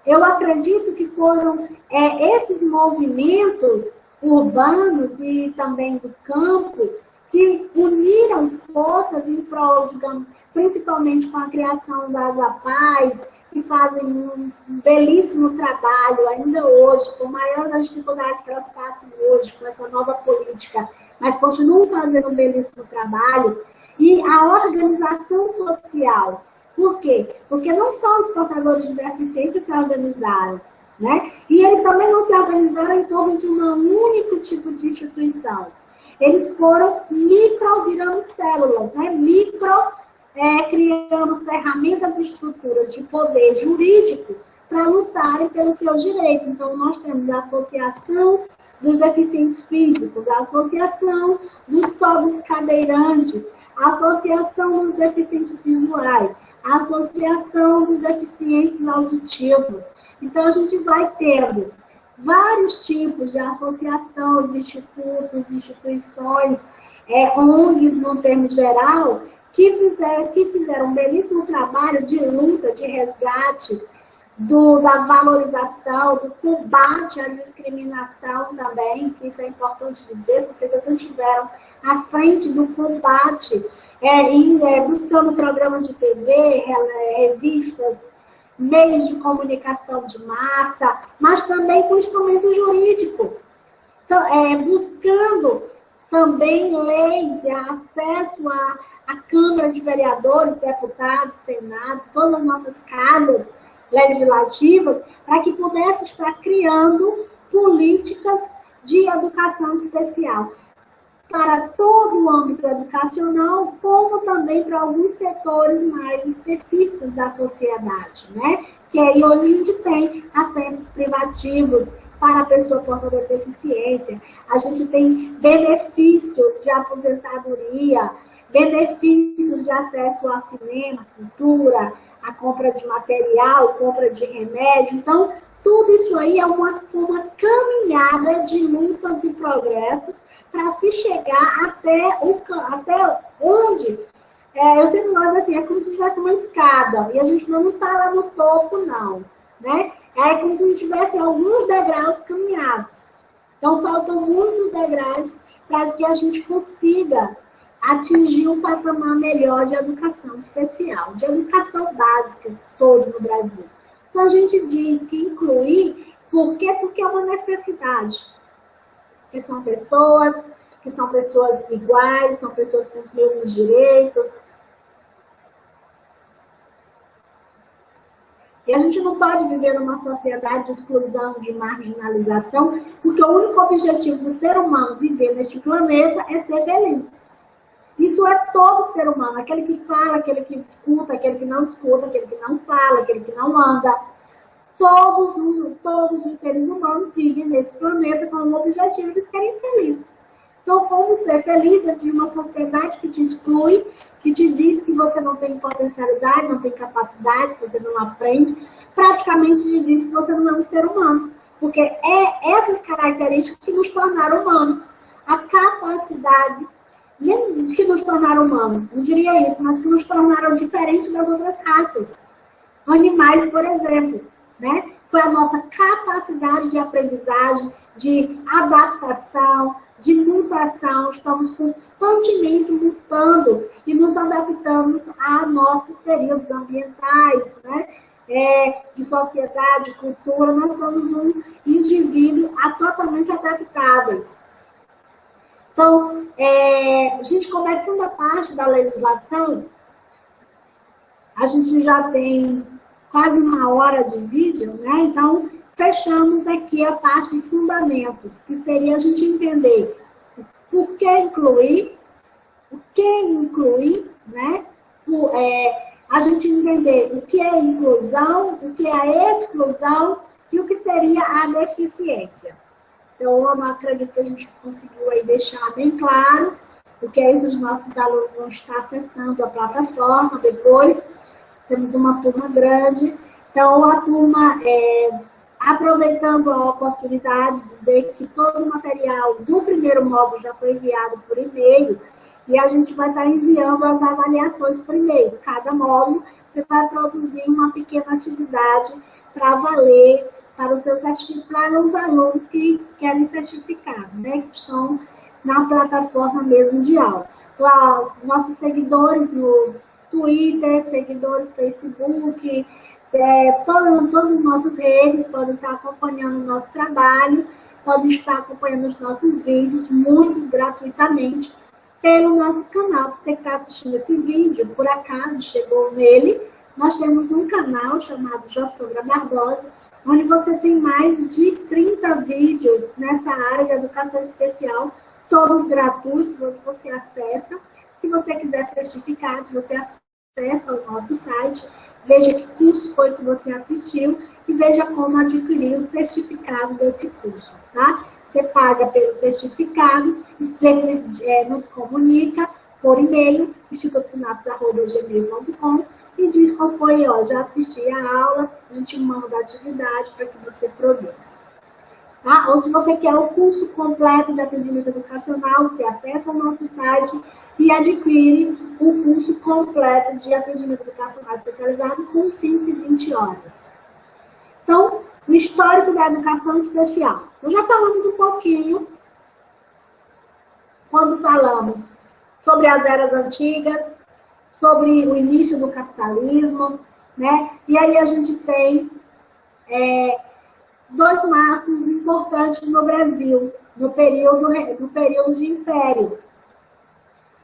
Eu acredito que foram esses movimentos urbanos e também do campo que uniram forças em prol, digamos, principalmente com a criação das APAES, que fazem um belíssimo trabalho ainda hoje, por maior das dificuldades que elas passam hoje com essa nova política, mas continuam fazendo um belíssimo trabalho. E a organização social. Por quê? Porque não só os portadores de deficiência se organizaram, né? E eles também não se organizaram em torno de um único tipo de instituição. Eles foram virando células, né? Criando ferramentas e estruturas de poder jurídico para lutarem pelos seus direitos. Então, nós temos a Associação dos Deficientes Físicos, a Associação dos Surdos Cadeirantes, a Associação dos Deficientes Visuais, a Associação dos Deficientes Auditivos. Então, a gente vai tendo vários tipos de associações, institutos, instituições, ONGs, no termo geral, que fizeram um belíssimo trabalho de luta, de resgate, da valorização, do combate à discriminação também, que isso é importante dizer, essas pessoas não estiveram à frente do combate, buscando programas de TV, revistas, meios de comunicação de massa, mas também com instrumento jurídico. Então, buscando também leis e acesso à Câmara de Vereadores, deputados, Senado, todas as nossas casas legislativas, para que pudesse estar criando políticas de educação especial para todo o âmbito educacional, como também para alguns setores mais específicos da sociedade, né? Que é aí onde tem assentos privativos para a pessoa portadora de deficiência. A gente tem benefícios de aposentadoria, benefícios de acesso ao cinema, cultura, a compra de material, compra de remédio. Então, tudo isso aí é uma caminhada de lutas e progressos para se chegar até onde, eu sempre falo assim, é como se tivesse uma escada, e a gente não está lá no topo, não, né? É como se a gente tivesse alguns degraus caminhados. Então, faltam muitos degraus para que a gente consiga atingir um patamar melhor de educação especial, de educação básica todo no Brasil. Então, a gente diz que incluir, por quê? Porque é uma necessidade. Que são pessoas iguais, são pessoas com os mesmos direitos. E a gente não pode viver numa sociedade de exclusão, de marginalização, porque o único objetivo do ser humano viver neste planeta é ser feliz. Isso é todo ser humano, aquele que fala, aquele que escuta, aquele que não escuta, aquele que não fala, aquele que não anda. Todos os seres humanos vivem nesse planeta com o objetivo de serem felizes. Então, como ser feliz dentro de uma sociedade que te exclui, que te diz que você não tem potencialidade, não tem capacidade, que você não aprende, praticamente te diz que você não é um ser humano. Porque é essas características que nos tornaram humanos. A capacidade, nem que nos tornaram humanos, não diria isso, mas que nos tornaram diferentes das outras raças. Animais, por exemplo, né? Foi a nossa capacidade de aprendizagem, de adaptação, de mutação. Estamos constantemente mutando e nos adaptamos a nossos períodos ambientais, né? De sociedade, cultura. Nós somos um indivíduo totalmente adaptáveis. Então, a gente começando a parte da legislação, a gente já tem quase 1 hora de vídeo, né? Então, fechamos aqui a parte de fundamentos, que seria a gente entender por que incluir, né? A gente entender o que é inclusão, o que é a exclusão e o que seria a deficiência. Então, eu não acredito que a gente conseguiu aí deixar bem claro, porque é isso os nossos alunos vão estar acessando a plataforma depois. Temos uma turma grande, então a turma, aproveitando a oportunidade de dizer que todo o material do primeiro módulo já foi enviado por e-mail, e a gente vai estar enviando as avaliações por e-mail. Cada módulo você vai produzir uma pequena atividade para valer para o seu certificado, para os alunos que querem certificado, né, que estão na plataforma mesmo de aula. Lá, nossos seguidores no Twitter, seguidores no Facebook, todas as nossas redes podem estar acompanhando o nosso trabalho, podem estar acompanhando os nossos vídeos, muitos gratuitamente, pelo nosso canal. Você que está assistindo esse vídeo, por acaso chegou nele, nós temos um canal chamado Jossandra Barbosa, onde você tem mais de 30 vídeos nessa área de educação especial, todos gratuitos, onde você acessa. Se você quiser certificado, você acessa o nosso site, veja que curso foi que você assistiu e veja como adquirir o certificado desse curso, tá? Você paga pelo certificado, nos comunica por e-mail, institutosinapse@gmail.com, e diz qual foi, já assisti a aula, a gente manda a atividade para que você produza. Tá? Ou se você quer o curso completo de atendimento educacional, você acessa o nosso site e adquire o curso completo de atendimento educacional especializado com 120 horas. Então, o histórico da educação especial. Nós já falamos um pouquinho quando falamos sobre as eras antigas, sobre o início do capitalismo, né? E aí a gente tem dois marcos importantes no Brasil, no período de Império.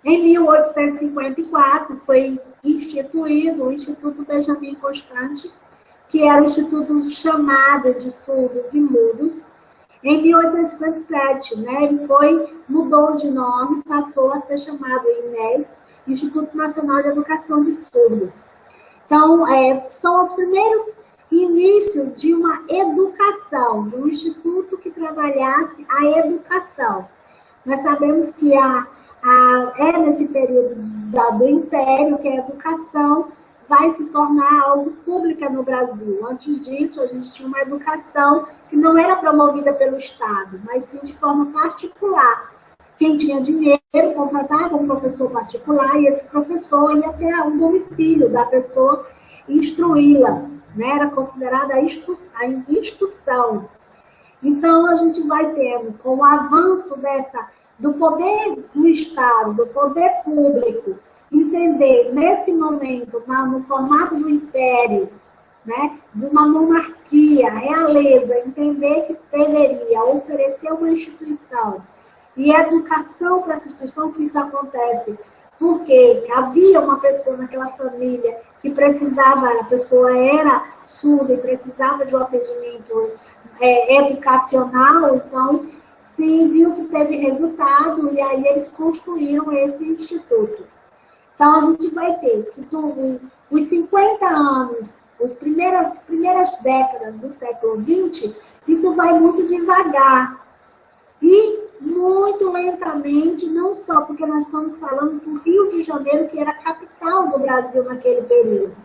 Em 1854, foi instituído o Instituto Benjamin Constant, que era o Instituto chamado de Surdos e Mudos. Em 1857, né, ele mudou de nome, passou a ser chamado INES, Instituto Nacional de Educação de Surdos. Então, são os primeiros inícios de uma educação, de um instituto que trabalhasse a educação. Nós sabemos que é nesse período do Império que a educação vai se tornar algo pública no Brasil. Antes disso, a gente tinha uma educação que não era promovida pelo Estado, mas sim de forma particular. Quem tinha dinheiro contratava um professor particular e esse professor ia até um domicílio da pessoa e instruí-la, né? Era considerada a instrução. Então, a gente vai tendo, com o avanço do poder do Estado, do poder público, entender, nesse momento, no formato do império, né, de uma monarquia, realeza, entender que deveria oferecer uma instituição e educação para essa instituição, que isso acontece porque havia uma pessoa naquela família que precisava, a pessoa era surda e precisava de um atendimento educacional, então se viu que teve resultado e aí eles construíram esse instituto. Então a gente vai ter que os 50 anos, as primeiras décadas do século XX, isso vai muito devagar e muito lentamente, não só porque nós estamos falando do Rio de Janeiro, que era a capital do Brasil naquele período,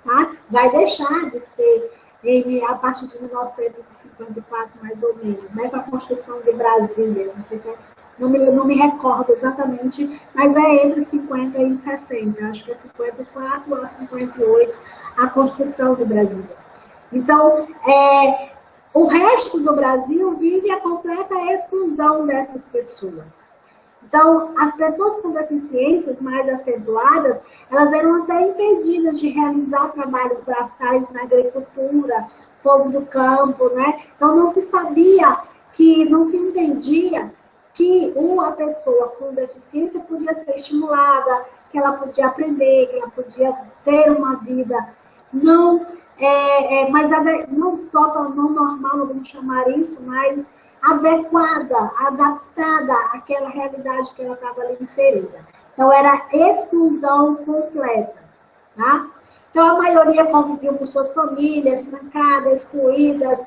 tá? Vai deixar de ser a partir de 1954, mais ou menos, né, com a construção de Brasília, não sei se não me recordo exatamente, mas é entre 50 e 60, acho que é 54 a 58, a construção de Brasília. Então, o resto do Brasil vive a completa exclusão dessas pessoas. Então, as pessoas com deficiências mais acentuadas, elas eram até impedidas de realizar trabalhos braçais na agricultura, povo do campo, né? Então, não se sabia não se entendia que uma pessoa com deficiência podia ser estimulada, que ela podia aprender, que ela podia ter uma vida não normal, vamos chamar isso, mas adequada, adaptada àquela realidade que ela estava ali inserida. Então, era exclusão completa. Tá? Então, a maioria conviveu com suas famílias, trancadas, excluídas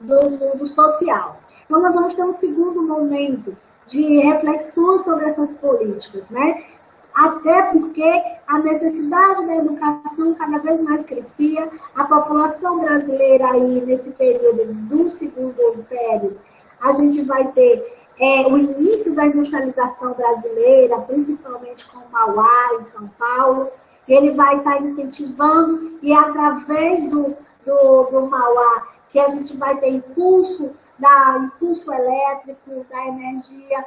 do mundo social. Então, nós vamos ter um segundo momento de reflexão sobre essas políticas, né? Até porque a necessidade da educação cada vez mais crescia, a população brasileira aí, nesse período do Segundo Império, a gente vai ter o início da industrialização brasileira, principalmente com Mauá, em São Paulo. Ele vai estar incentivando, e através do Mauá, que a gente vai ter impulso elétrico, da energia,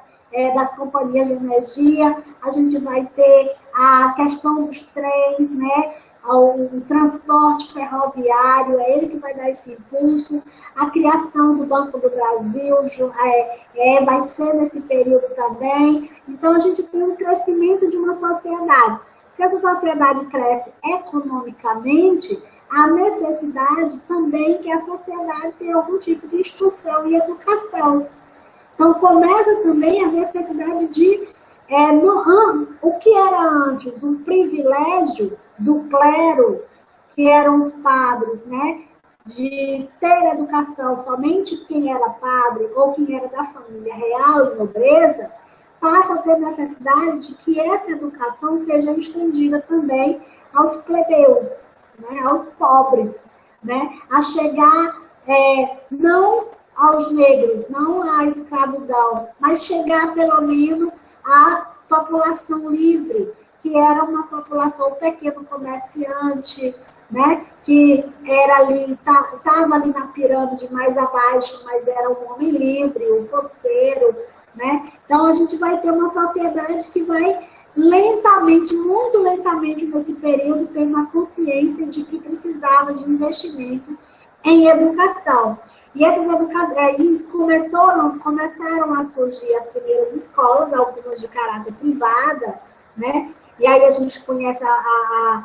das companhias de energia, a gente vai ter a questão dos trens, né? O transporte ferroviário, é ele que vai dar esse impulso, a criação do Banco do Brasil vai ser nesse período também. Então, a gente tem um crescimento de uma sociedade. Se essa sociedade cresce economicamente, há necessidade também que a sociedade tenha algum tipo de instrução e educação. Então, começa também a necessidade de, o que era antes um privilégio do clero, que eram os padres, né, de ter educação somente quem era padre ou quem era da família real e nobreza, passa a ter necessidade de que essa educação seja estendida também aos plebeus, né, aos pobres, né, a chegar não aos negros, não à escravidão, mas chegar pelo menos à população livre, que era uma população pequeno comerciante, né, que era ali, estava ali na pirâmide mais abaixo, mas era um homem livre, um coceiro, né? Então a gente vai ter uma sociedade que vai lentamente, muito lentamente nesse período, ter uma consciência de que precisava de investimento em educação. E essas educações começaram a surgir as primeiras escolas, algumas de caráter privada, né? E aí a gente conhece a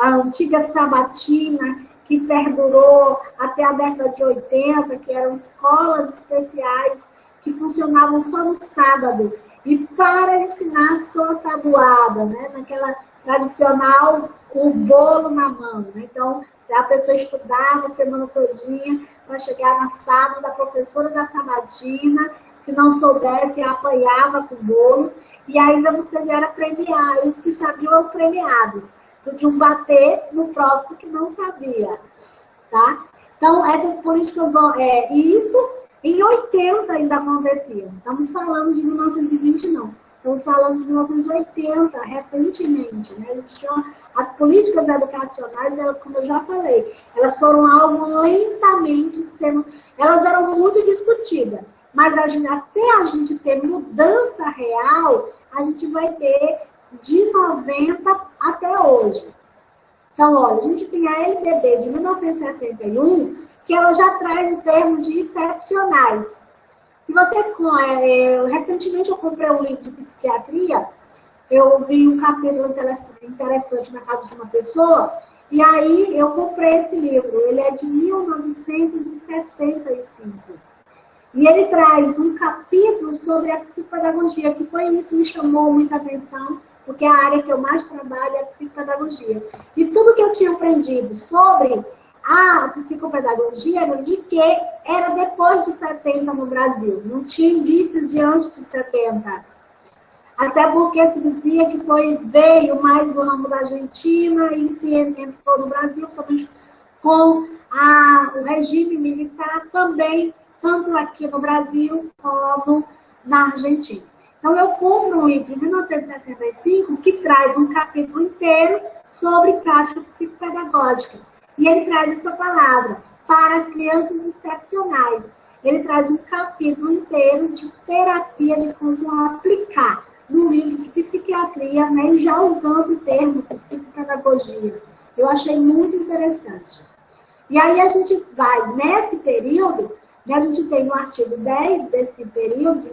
antiga Sabatina, que perdurou até a década de 80, que eram escolas especiais que funcionavam só no sábado. E para ensinar só tabuada, né? Naquela tradicional, o bolo na mão. Né? Então, se a pessoa estudava a semana todinha, para chegar na sábado, a professora da Sabatina, se não soubesse, apanhava com bolos, e ainda você era premiado, os que sabiam eram premiados. Podiam bater no próximo que não sabia. Tá? Então, essas políticas vão... e isso em 80 ainda acontecia. Estamos falando de 1920, não. Estamos falando de 1980, recentemente. Né? As políticas educacionais, como eu já falei, elas foram algo lentamente sendo... Elas eram muito discutidas. Mas até a gente ter mudança real, a gente vai ter de 90 até hoje. Então, olha, a gente tem a LDB de 1961, que ela já traz o termo de excepcionais. Se você... recentemente eu comprei um livro de psiquiatria, eu vi um capítulo interessante na casa de uma pessoa, e aí eu comprei esse livro. Ele é de 1965. E ele traz um capítulo sobre a psicopedagogia, que foi isso que me chamou muita atenção, porque a área que eu mais trabalho é a psicopedagogia. E tudo que eu tinha aprendido sobre a psicopedagogia era de que era depois de 70 no Brasil. Não tinha indício de antes de 70. Até porque se dizia que veio mais do ramo da Argentina e se entrou no Brasil, principalmente com o regime militar também, tanto aqui no Brasil como na Argentina. Então, eu compro um livro de 1965 que traz um capítulo inteiro sobre prática psicopedagógica. E ele traz essa palavra, para as crianças excepcionais. Ele traz um capítulo inteiro de terapia, de como aplicar no livro de psiquiatria, né, e já usando o termo psicopedagogia. Eu achei muito interessante. E aí a gente vai, nesse período, né, a gente tem no artigo 10 desse período,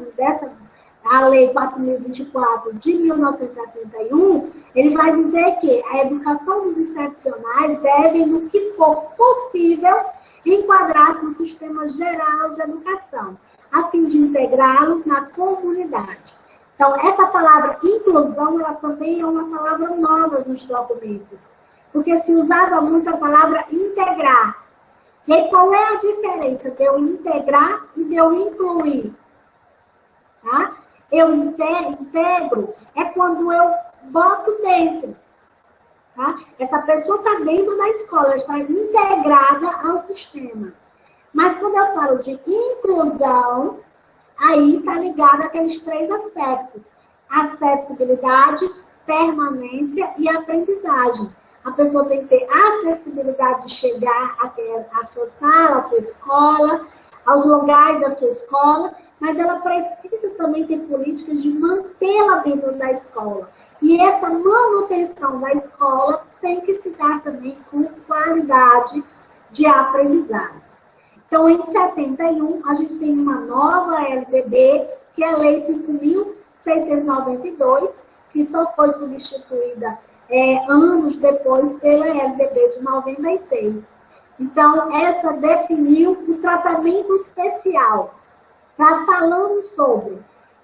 a Lei 4.024 de 1961, ele vai dizer que a educação dos excepcionais deve, no que for possível, enquadrar-se no sistema geral de educação, a fim de integrá-los na comunidade. Então, essa palavra inclusão, ela também é uma palavra nova nos documentos, porque se usava muito a palavra integrar. E aí, qual é a diferença de eu integrar e de eu incluir? Tá? Eu integro é quando eu boto dentro. Tá? Essa pessoa está dentro da escola, está integrada ao sistema. Mas quando eu falo de inclusão, aí está ligado àqueles 3 aspectos: acessibilidade, permanência e aprendizagem. A pessoa tem que ter acessibilidade de chegar até a sua sala, a sua escola, aos lugares da sua escola, mas ela precisa também ter políticas de mantê-la dentro da escola. E essa manutenção da escola tem que se dar também com qualidade de aprendizagem. Então, em 71, a gente tem uma nova LDB, que é a Lei 5.692, que só foi substituída anos depois pela LDB de 96. Então, essa definiu o tratamento especial, falando sobre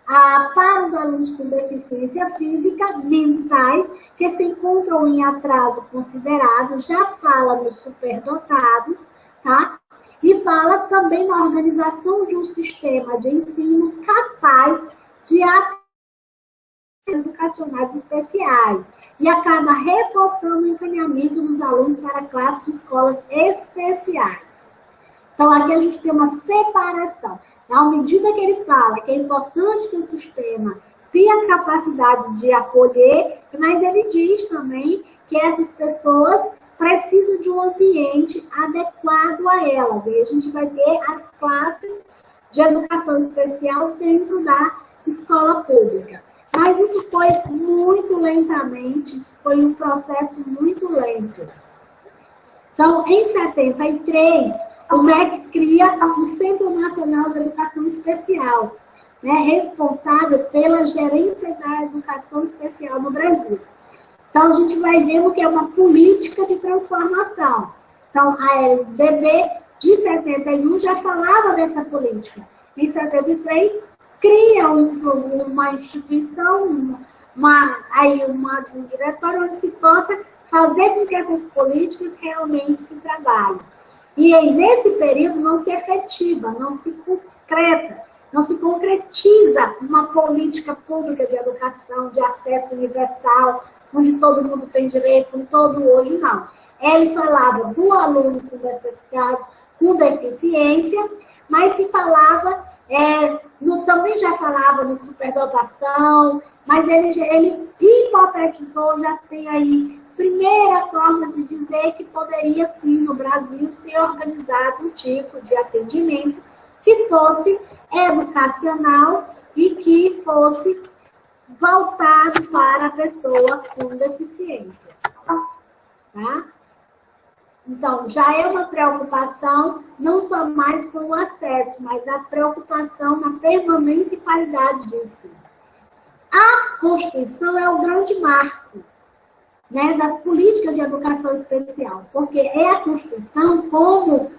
para os alunos com deficiência física, mentais, que se encontram em atraso considerado, já fala nos superdotados, tá? E fala também na organização de um sistema de ensino capaz de educacionais especiais e acaba reforçando o encaminhamento dos alunos para a classe de escolas especiais. Então, aqui a gente tem uma separação. À medida que ele fala que é importante que o sistema tenha a capacidade de acolher, mas ele diz também que essas pessoas precisam de um ambiente adequado a elas. E a gente vai ter as classes de educação especial dentro da escola pública. Mas isso foi muito lentamente, isso foi um processo muito lento. Então, em 73, o MEC cria o Centro Nacional de Educação Especial, né, responsável pela gerência da educação especial no Brasil. Então, a gente vai vendo que é uma política de transformação. Então, a LDB de 71 já falava dessa política. Em 73, cria uma instituição, um diretório onde se possa fazer com que essas políticas realmente se trabalhem. E aí, nesse período, não se efetiva, não se concreta, não se concretiza uma política pública de educação, de acesso universal, onde todo mundo tem direito, com todo hoje, não. Ele falava do aluno com necessidade, com deficiência, mas se falava, também já falava no superdotação, mas ele hipotetizou, já tem aí primeira forma de dizer que poderia sim no Brasil ser organizado um tipo de atendimento que fosse educacional e que fosse voltado para a pessoa com deficiência. Tá? Então, já é uma preocupação não só mais com o acesso, mas a preocupação na permanência e qualidade de ensino. A Constituição é o grande marco, né, das políticas de educação especial, porque é a Constituição como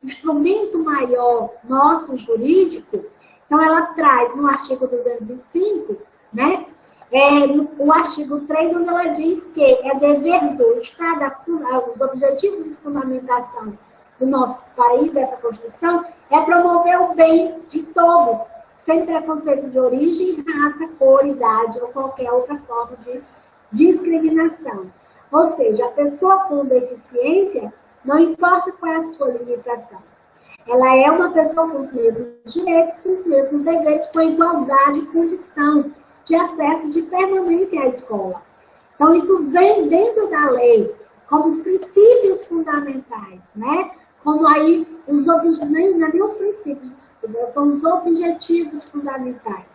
instrumento maior nosso jurídico. Então, ela traz no artigo 205, né, o artigo 3, onde ela diz que é dever do Estado, os objetivos de fundamentação do nosso país, dessa Constituição, é promover o bem de todos, sem preconceito de origem, raça, cor, idade ou qualquer outra forma de discriminação. Ou seja, a pessoa com deficiência, não importa qual é a sua limitação, ela é uma pessoa com os mesmos direitos, os mesmos deveres, com igualdade e condição de acesso de permanência à escola. Então, isso vem dentro da lei, como os princípios fundamentais, né? Como aí, nem os princípios, são os objetivos fundamentais.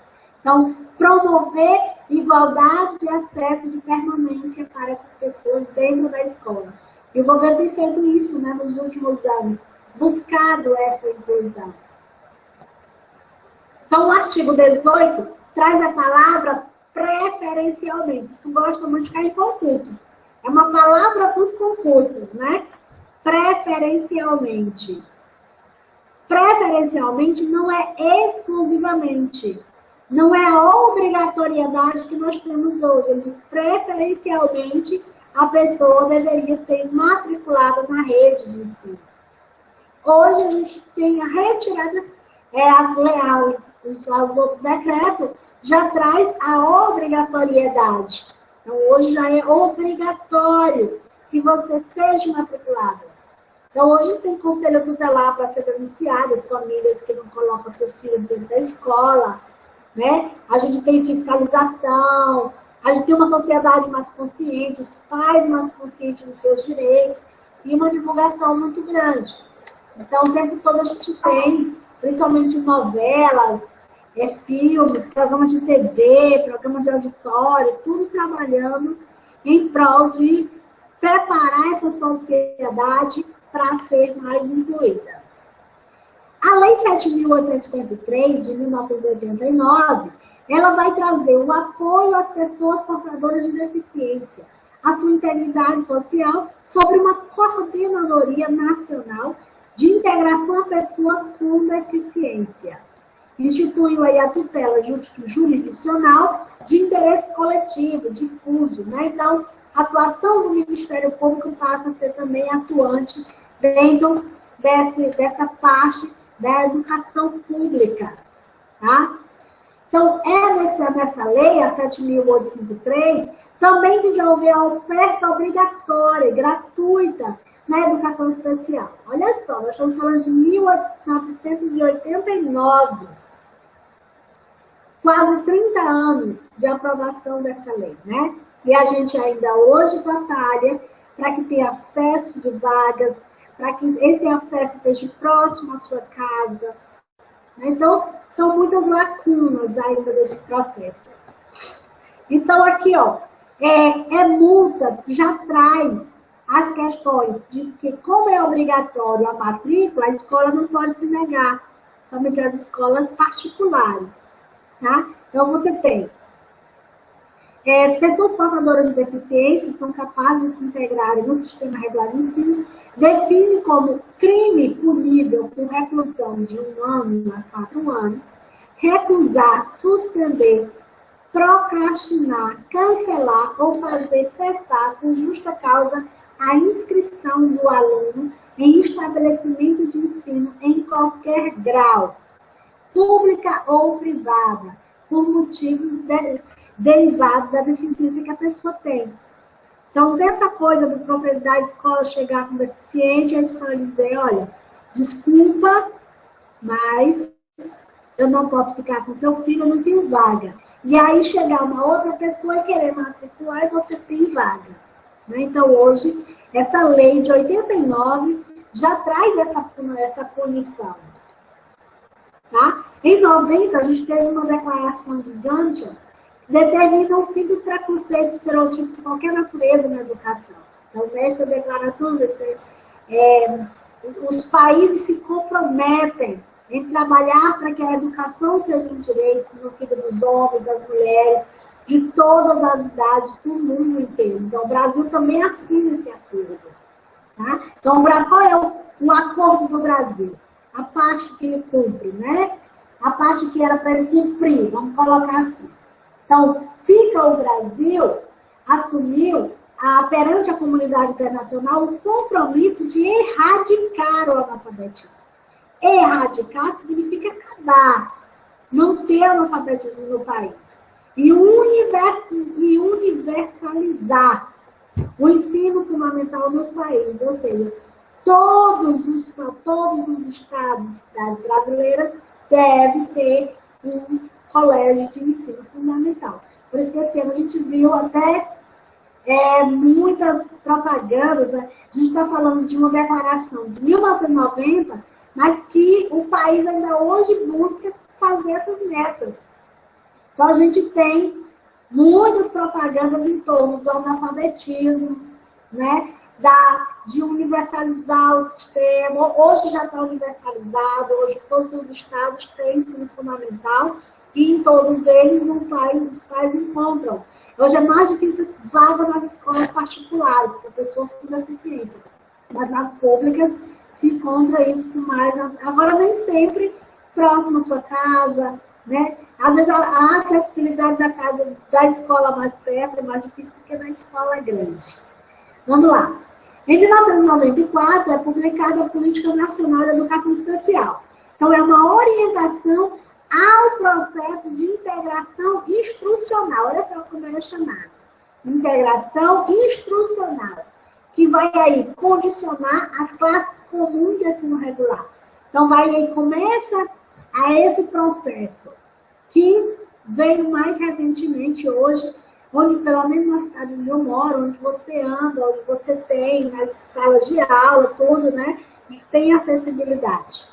Então, promover igualdade de acesso de permanência para essas pessoas dentro da escola. E o governo tem feito isso, né, nos últimos anos, buscado essa inclusão. Então, o artigo 18 traz a palavra preferencialmente. Isso gosta muito de cair em concurso. É uma palavra dos concursos, né? Preferencialmente. Preferencialmente não é exclusivamente. Não é a obrigatoriedade que nós temos hoje. Ele diz preferencialmente a pessoa deveria ser matriculada na rede de ensino. Hoje a gente tem a retirada, os outros decretos já traz a obrigatoriedade. Então, hoje já é obrigatório que você seja matriculado. Então, hoje tem conselho tutelar para ser denunciado, as famílias que não colocam seus filhos dentro da escola, né? A gente tem fiscalização, a gente tem uma sociedade mais consciente, os pais mais conscientes dos seus direitos e uma divulgação muito grande. Então, o tempo todo a gente tem, principalmente novelas, filmes, programas de TV, programas de auditório, tudo trabalhando em prol de preparar essa sociedade para ser mais incluída. A Lei 7.853, de 1989, ela vai trazer o apoio às pessoas portadoras de deficiência, a sua integridade social, sobre uma coordenadoria nacional de integração à pessoa com deficiência. Instituiu aí a tutela jurisdicional de interesse coletivo, difuso, né? Então, a atuação do Ministério Público passa a ser também atuante dentro dessa parte da educação pública, tá? Então, nessa lei, a 7.853, também que já houve a oferta obrigatória, gratuita, na educação especial. Olha só, nós estamos falando de 1989. Quase 30 anos de aprovação dessa lei, né? E a gente ainda hoje batalha para que tenha acesso de vagas, para que esse acesso seja próximo à sua casa. Então, são muitas lacunas ainda desse processo. Então, aqui, ó, multa já traz as as questões de que, como é obrigatório a matrícula, a escola não pode se negar, somente as escolas particulares. Tá? Então, você tem as pessoas portadoras de deficiência são capazes de se integrarem no sistema regular de ensino, define como crime punível com reclusão de 1 ano a 4 anos, recusar, suspender, procrastinar, cancelar ou fazer cessar com justa causa a inscrição do aluno em estabelecimento de ensino em qualquer grau, pública ou privada, por motivos derivados da deficiência que a pessoa tem. Então, dessa coisa do próprio da escola chegar com deficiente, a escola dizer, olha, desculpa, mas eu não posso ficar com seu filho, eu não tenho vaga. E aí chegar uma outra pessoa e querer matricular e você tem vaga. Né? Então, hoje, essa lei de 89 já traz essa punição. Tá? Em 90, a gente teve uma declaração de Gandhi que determina o fim do preconceito e estereotipo de qualquer natureza na educação. Então, nesta declaração, os países se comprometem em trabalhar para que a educação seja um direito no vida dos homens, das mulheres, de todas as idades, do mundo inteiro. Então, o Brasil também assina esse acordo. Tá? Então, qual é o acordo do Brasil? A parte que ele cumpre, né? A parte que era para ele cumprir, vamos colocar assim. Então, fica o Brasil, assumiu, perante a comunidade internacional, o compromisso de erradicar o analfabetismo. Erradicar significa acabar, não ter analfabetismo no país. E universalizar o ensino fundamental no país, ou seja, todos os estados e cidades brasileiras devem ter um colégio de ensino fundamental. Por isso que esse ano a gente viu até muitas propagandas, né? A gente está falando de uma declaração de 1990, mas que o país ainda hoje busca fazer essas metas. Então a gente tem muitas propagandas em torno do analfabetismo, né? De universalizar o sistema. Hoje já está universalizado, hoje todos os estados têm ensino fundamental e em todos eles os pais encontram. Hoje é mais difícil vaga nas escolas particulares para pessoas com deficiência, mas nas públicas se encontra isso com mais. Agora, nem sempre próximo à sua casa, né? Às vezes a acessibilidade da escola mais perto é mais difícil do que na escola grande. Vamos lá. Em 1994 é publicada a Política Nacional de Educação Especial. Então, é uma orientação ao processo de integração instrucional. Olha só como é chamado. Integração instrucional, que vai aí condicionar as classes comuns de ensino regular. Então, começa a esse processo, que veio mais recentemente hoje, onde, pelo menos na cidade onde eu moro, onde você anda, onde você tem nas salas de aula, tudo, né? Tem acessibilidade.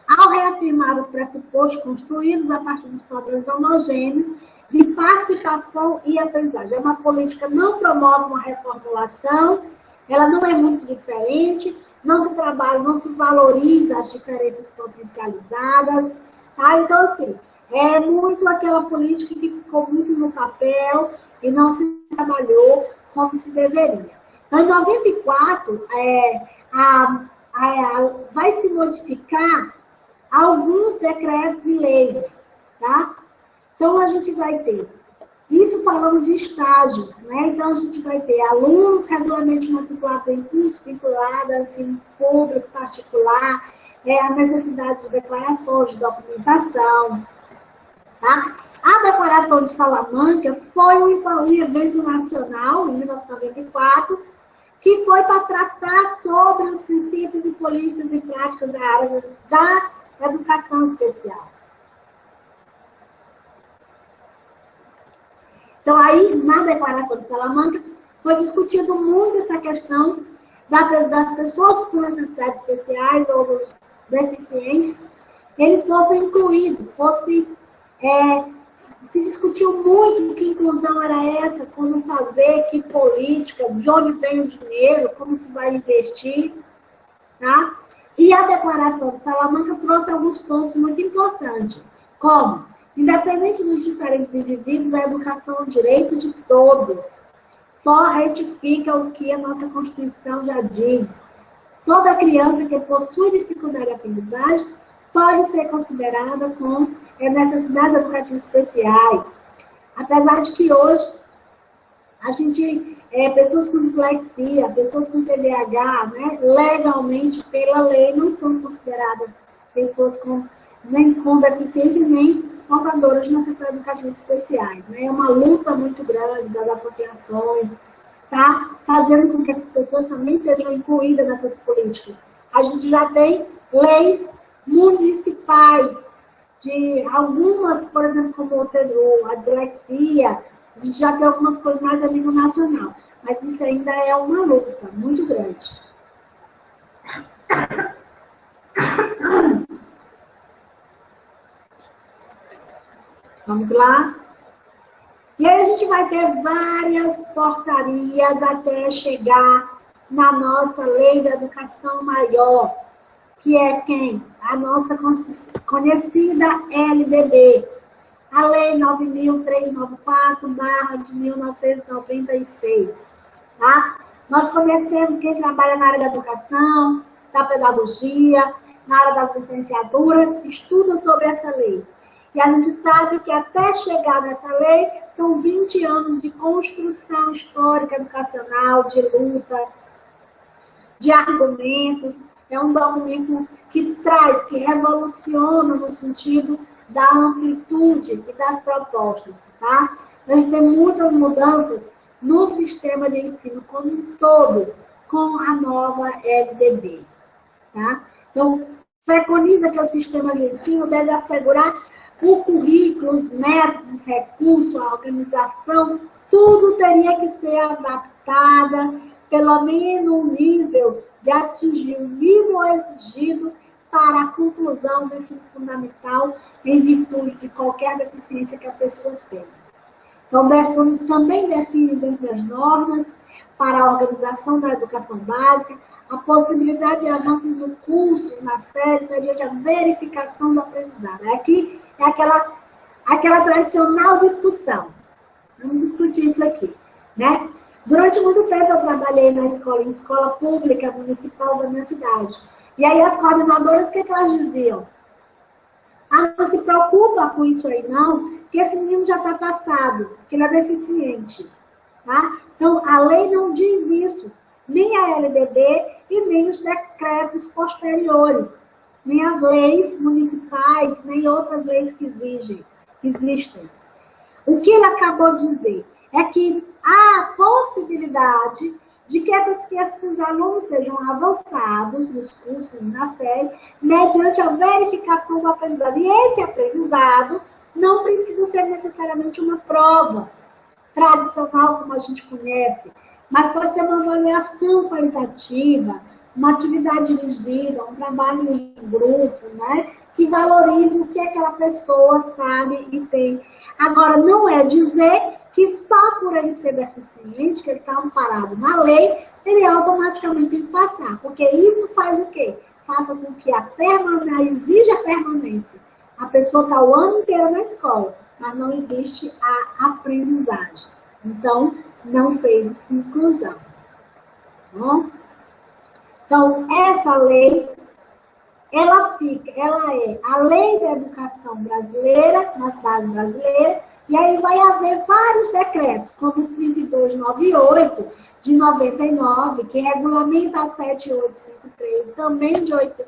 Ao reafirmar os pressupostos construídos a partir dos padrões homogêneos de participação e aprendizagem. É uma política que não promove uma reformulação, ela não é muito diferente, não se trabalha, não se valoriza as diferenças potencializadas, tá? Então, assim, é muito aquela política que ficou muito no papel e não se trabalhou como se deveria. Então, em 94, vai se modificar alguns decretos e leis, tá? Então, a gente vai ter, isso falando de estágios, né? Então, a gente vai ter alunos regularmente matriculados em curso vinculado, ensino público, particular, a necessidade de declarações, de documentação, tá? A Declaração de Salamanca foi um evento nacional, em 1994, que foi para tratar sobre os princípios e políticas e práticas da área da educação especial. Então, aí, na Declaração de Salamanca, foi discutido muito essa questão das pessoas com necessidades especiais ou dos deficientes, eles fossem incluídos, fossem Se discutiu muito que inclusão era essa, como fazer, que políticas, de onde vem o dinheiro, como se vai investir, tá? E a Declaração de Salamanca trouxe alguns pontos muito importantes, como, independente dos diferentes indivíduos, a educação é um direito de todos. Só retifica o que a nossa Constituição já diz. Toda criança que possui dificuldade de aprendizagem pode ser considerada com necessidades educativas especiais. Apesar de que hoje a gente, pessoas com dislexia, pessoas com TDAH, né, legalmente, pela lei, não são consideradas pessoas nem com deficiência, nem portadoras de necessidades educativas especiais. Né? É uma luta muito grande das associações, tá? Fazendo com que essas pessoas também sejam incluídas nessas políticas. A gente já tem leis municipais, de algumas, por exemplo, como a dislexia, a gente já tem algumas coisas mais a nível nacional, mas isso ainda é uma luta muito grande. Vamos lá? E aí a gente vai ter várias portarias até chegar na nossa Lei da Educação Maior, que é quem? A nossa conhecida LDB, a Lei 9.394, de 1996. Tá? Nós conhecemos quem trabalha na área da educação, da pedagogia, na área das licenciaturas, estuda sobre essa lei. E a gente sabe que até chegar nessa lei, são 20 anos de construção histórica educacional, de luta, de argumentos. É um documento que traz, que revoluciona no sentido da amplitude e das propostas, tá? A gente tem muitas mudanças no sistema de ensino como um todo, com a nova LDB, tá? Então, preconiza que o sistema de ensino deve assegurar o currículo, os métodos, recursos, a organização, tudo teria que ser adaptada, pelo menos um nível de atingir o nível exigido para a conclusão do ensino fundamental em virtude de qualquer deficiência que a pessoa tenha. Então, também define dentro das normas para a organização da educação básica a possibilidade de avanço no curso, na série, mediante a verificação do aprendizado. Aqui é aquela tradicional discussão. Vamos discutir isso aqui, né? Durante muito tempo eu trabalhei em escola pública municipal da minha cidade. E aí as coordenadoras, o que elas diziam? Ah, não se preocupa com isso aí não, que esse menino já está passado, que ele é deficiente. Tá? Então, a lei não diz isso, nem a LDB e nem os decretos posteriores, nem as leis municipais, nem outras leis que existem. O que ele acabou de dizer é que há a possibilidade de que esses alunos sejam avançados nos cursos, na série, mediante a verificação do aprendizado. E esse aprendizado não precisa ser necessariamente uma prova tradicional, como a gente conhece, mas pode ser uma avaliação qualitativa, uma atividade dirigida, um trabalho em grupo, né? Que valorize o que aquela pessoa sabe e tem. Agora, não é dizer que só por ele ser deficiente, que ele está amparado na lei, ele automaticamente tem que passar. Porque isso faz o quê? Faça com que exige a permanência. A pessoa está o ano inteiro na escola, mas não existe a aprendizagem. Então, não fez inclusão. Bom? Então, essa lei, ela é a lei da educação brasileira, nas bases brasileiras, e aí vai haver vários decretos, como o 3298, de 99, que regulamenta a 7853, também de 8,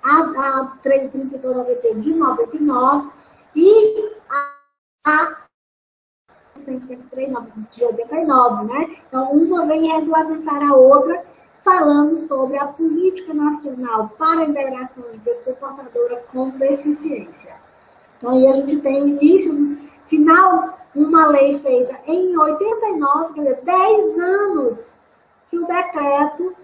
a 3298 de 99, e a 153 de 89, né? Então, uma vem regulamentar a outra, falando sobre a política nacional para a integração de pessoa portadora com deficiência. Então, aí a gente tem início, final, uma lei feita em 89, quer dizer, 10 anos que o decreto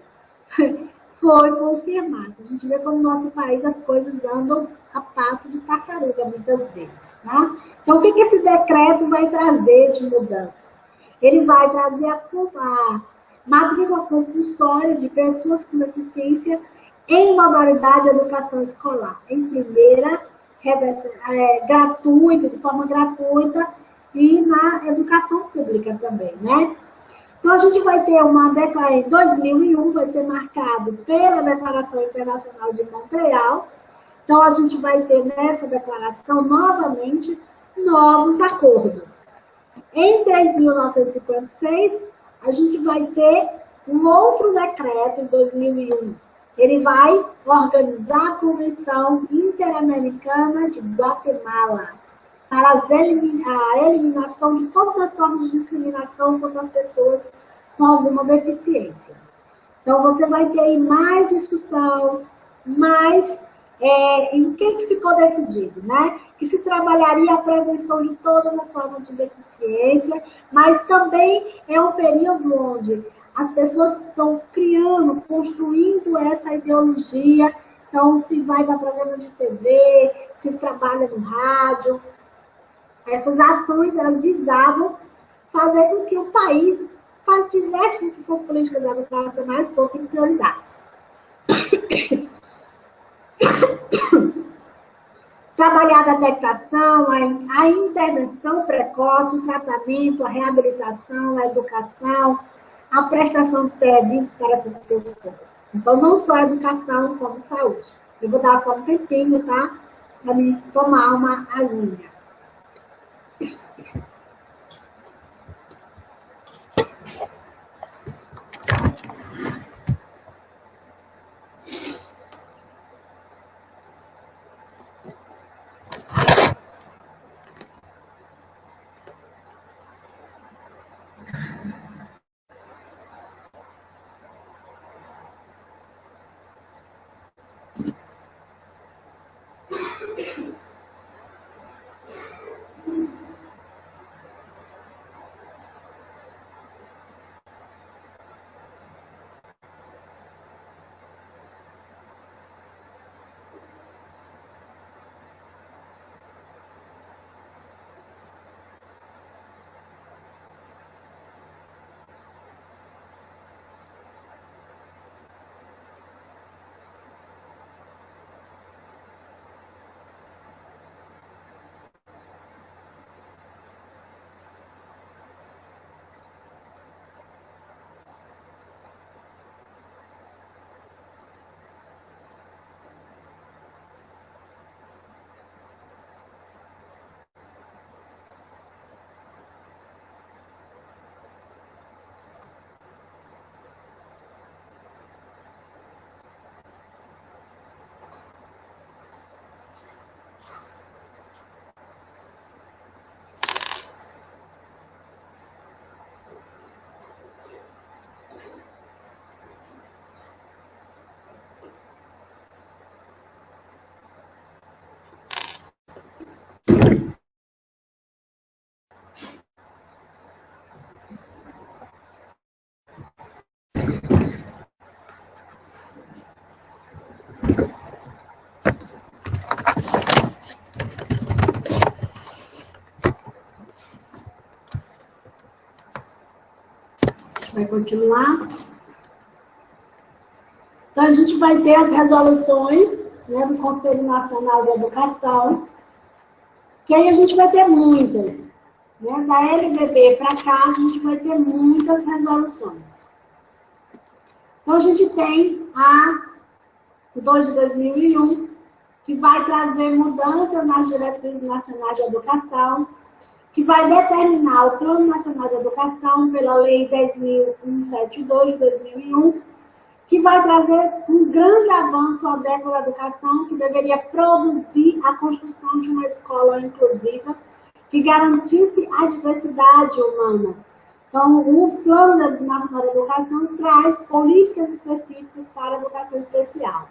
foi confirmado. A gente vê como no nosso país as coisas andam a passo de tartaruga, muitas vezes. Tá? Então, o que esse decreto vai trazer de mudança? Ele vai trazer a matrícula compulsória de pessoas com deficiência em modalidade de educação escolar, em primeira, gratuita, de forma gratuita, e na educação pública também, né? Então, a gente vai ter uma declaração, em 2001, vai ser marcado pela Declaração Internacional de Montreal. Então, a gente vai ter nessa declaração, novamente, novos acordos. Em 3.956, a gente vai ter um outro decreto, em 2001. Ele vai organizar a Convenção Interamericana de Guatemala para a eliminação de todas as formas de discriminação contra as pessoas com alguma deficiência. Então, você vai ter aí mais discussão, mais em que ficou decidido, né? Que se trabalharia a prevenção de todas as formas de deficiência, mas também é um período onde as pessoas estão criando, construindo essa ideologia. Então, se vai para programas de TV, se trabalha no rádio. Essas ações, elas visavam fazer com que o país fizesse com que suas políticas habitacionais fossem prioridades. Trabalhar a detectação, a intervenção precoce, o tratamento, a reabilitação, a educação, a prestação de serviços para essas pessoas. Então, não só a educação, como saúde. Eu vou dar só um tempinho, tá? Para me tomar uma aguinha. Vai continuar. Então, a gente vai ter as resoluções, né, do Conselho Nacional de Educação, que aí a gente vai ter muitas. Né? Da LDB para cá, a gente vai ter muitas resoluções. Então, a gente tem a 2 de 2001, que vai trazer mudanças nas diretrizes nacionais de educação, que vai determinar o Plano Nacional de Educação pela Lei 10.172 de 2001, que vai trazer um grande avanço à década da educação, que deveria produzir a construção de uma escola inclusiva, que garantisse a diversidade humana. Então, o Plano Nacional de Educação traz políticas específicas para a educação especial.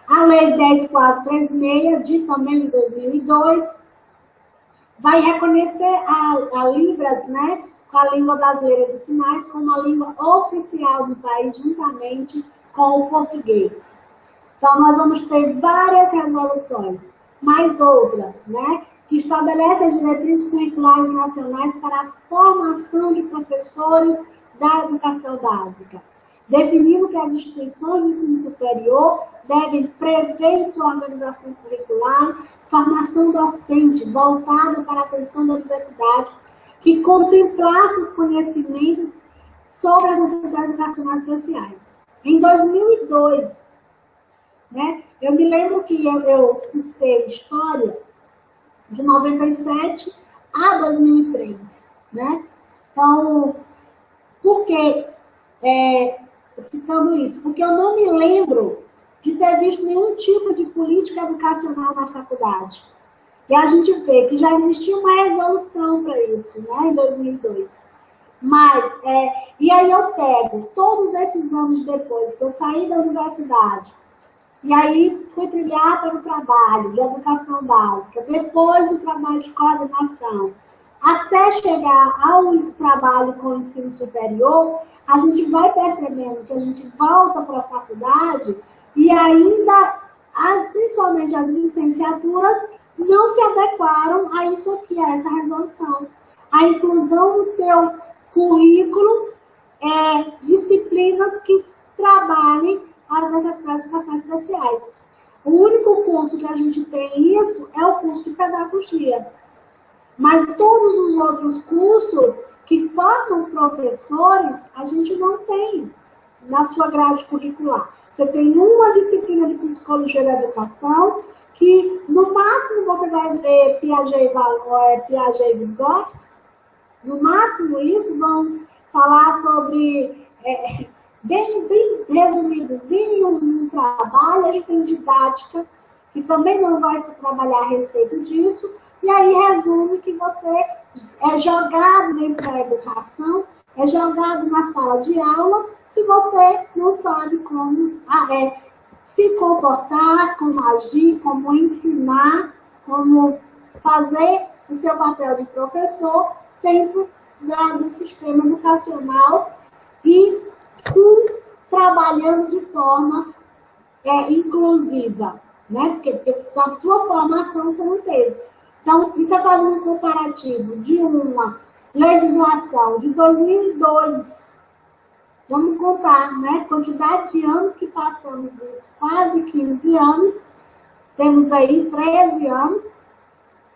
A Lei 10.436, de também de 2002, vai reconhecer a Libras, né, com a língua brasileira de sinais, como a língua oficial do país, juntamente com o português. Então, nós vamos ter várias resoluções, mais outra, né, que estabelece as diretrizes curriculares nacionais para a formação de professores da educação básica, definindo que as instituições de ensino superior devem prever em sua organização curricular formação docente voltada para a atenção da diversidade, que contemplasse os conhecimentos sobre as necessidades educacionais especiais. Em 2002, né, eu me lembro que eu cursei História de 97 a 2003, né? Então, por que citando isso? Porque eu não me lembro de ter visto nenhum tipo de política educacional na faculdade. E a gente vê que já existia uma resolução para isso, né, em 2002. Mas, e aí eu pego todos esses anos depois que eu saí da universidade, e aí fui trilhar para o trabalho de educação básica, depois o trabalho de coordenação, até chegar ao trabalho com o ensino superior, a gente vai percebendo que a gente volta para a faculdade e ainda, principalmente as licenciaturas, não se adequaram a isso aqui, a essa resolução. A inclusão no seu currículo disciplinas que trabalhem as necessidades educacionais especiais. O único curso que a gente tem isso é o curso de pedagogia. Mas todos os outros cursos que formam professores, a gente não tem na sua grade curricular. Você tem uma disciplina de psicologia da educação, que no máximo você vai ver Piaget e Vygotsky, no máximo isso, vão falar sobre, bem resumidozinho, um trabalho, a gente tem didática, que também não vai trabalhar a respeito disso, e aí resume que você é jogado dentro da educação, é jogado na sala de aula, e você não sabe como se comportar, como agir, como ensinar, como fazer o seu papel de professor dentro do sistema educacional e trabalhando de forma inclusiva, né? Porque na sua formação você não teve. Então, isso é fazendo um comparativo de uma legislação de 2002. Vamos contar, né? Quantidade de anos que passamos isso, quase 15 anos. Temos aí 13 anos.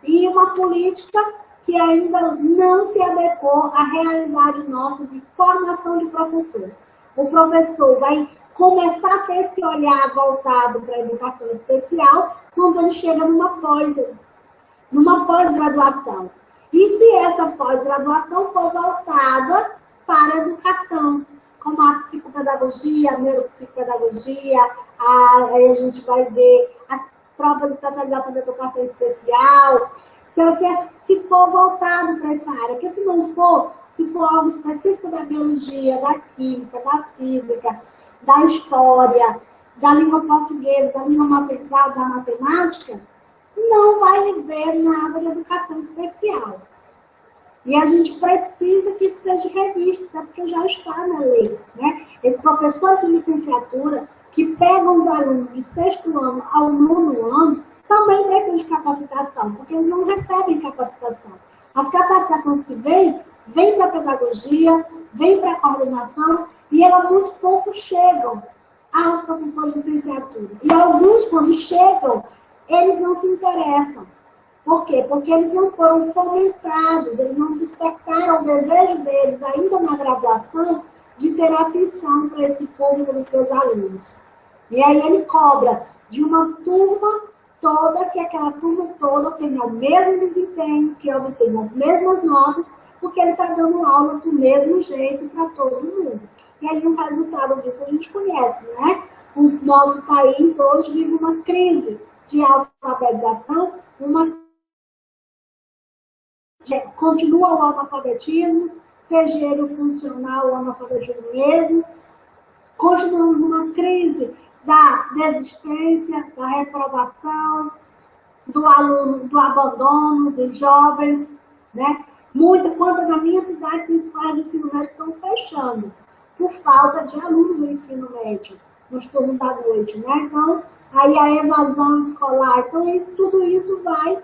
E uma política que ainda não se adequou à realidade nossa de formação de professor. O professor vai começar a ter esse olhar voltado para a educação especial quando ele chega numa pós-graduação. E se essa pós-graduação for voltada para a educação, como a psicopedagogia, a neuropsicopedagogia, aí a gente vai ver as provas de especialização da educação especial, se for voltado para essa área, porque se não for, se for algo específico da biologia, da química, da física, da história, da língua portuguesa, da língua da matemática, não vai ver nada de educação especial. E a gente precisa que isso seja revisto, até porque já está na lei, né? Esse professor de licenciatura que pegam os alunos de 6º ano ao 9º ano também precisam de capacitação, porque eles não recebem capacitação. As capacitações que vêm para a pedagogia, vêm para a coordenação, e elas muito pouco chegam aos professores de licenciatura. E alguns, quando chegam, eles não se interessam. Por quê? Porque eles não foram fomentados, eles não despertaram o desejo deles, ainda na graduação, de ter atenção para esse público dos seus alunos. E aí ele cobra de uma turma toda, que aquela turma toda tenha o mesmo desempenho, que obtenha as mesmas notas, porque ele está dando aula do mesmo jeito para todo mundo. E aí o resultado disso a gente conhece, né? O nosso país hoje vive uma crise de alfabetização, continua o analfabetismo, seja o funcional, o analfabetismo mesmo. Continuamos numa crise da desistência, da reprovação, do aluno, do abandono, dos jovens, né? Quanto na minha cidade, as escolas de ensino médio estão fechando, por falta de alunos do ensino médio, nos turnos da noite, né? Então, aí a evasão escolar, então tudo isso vai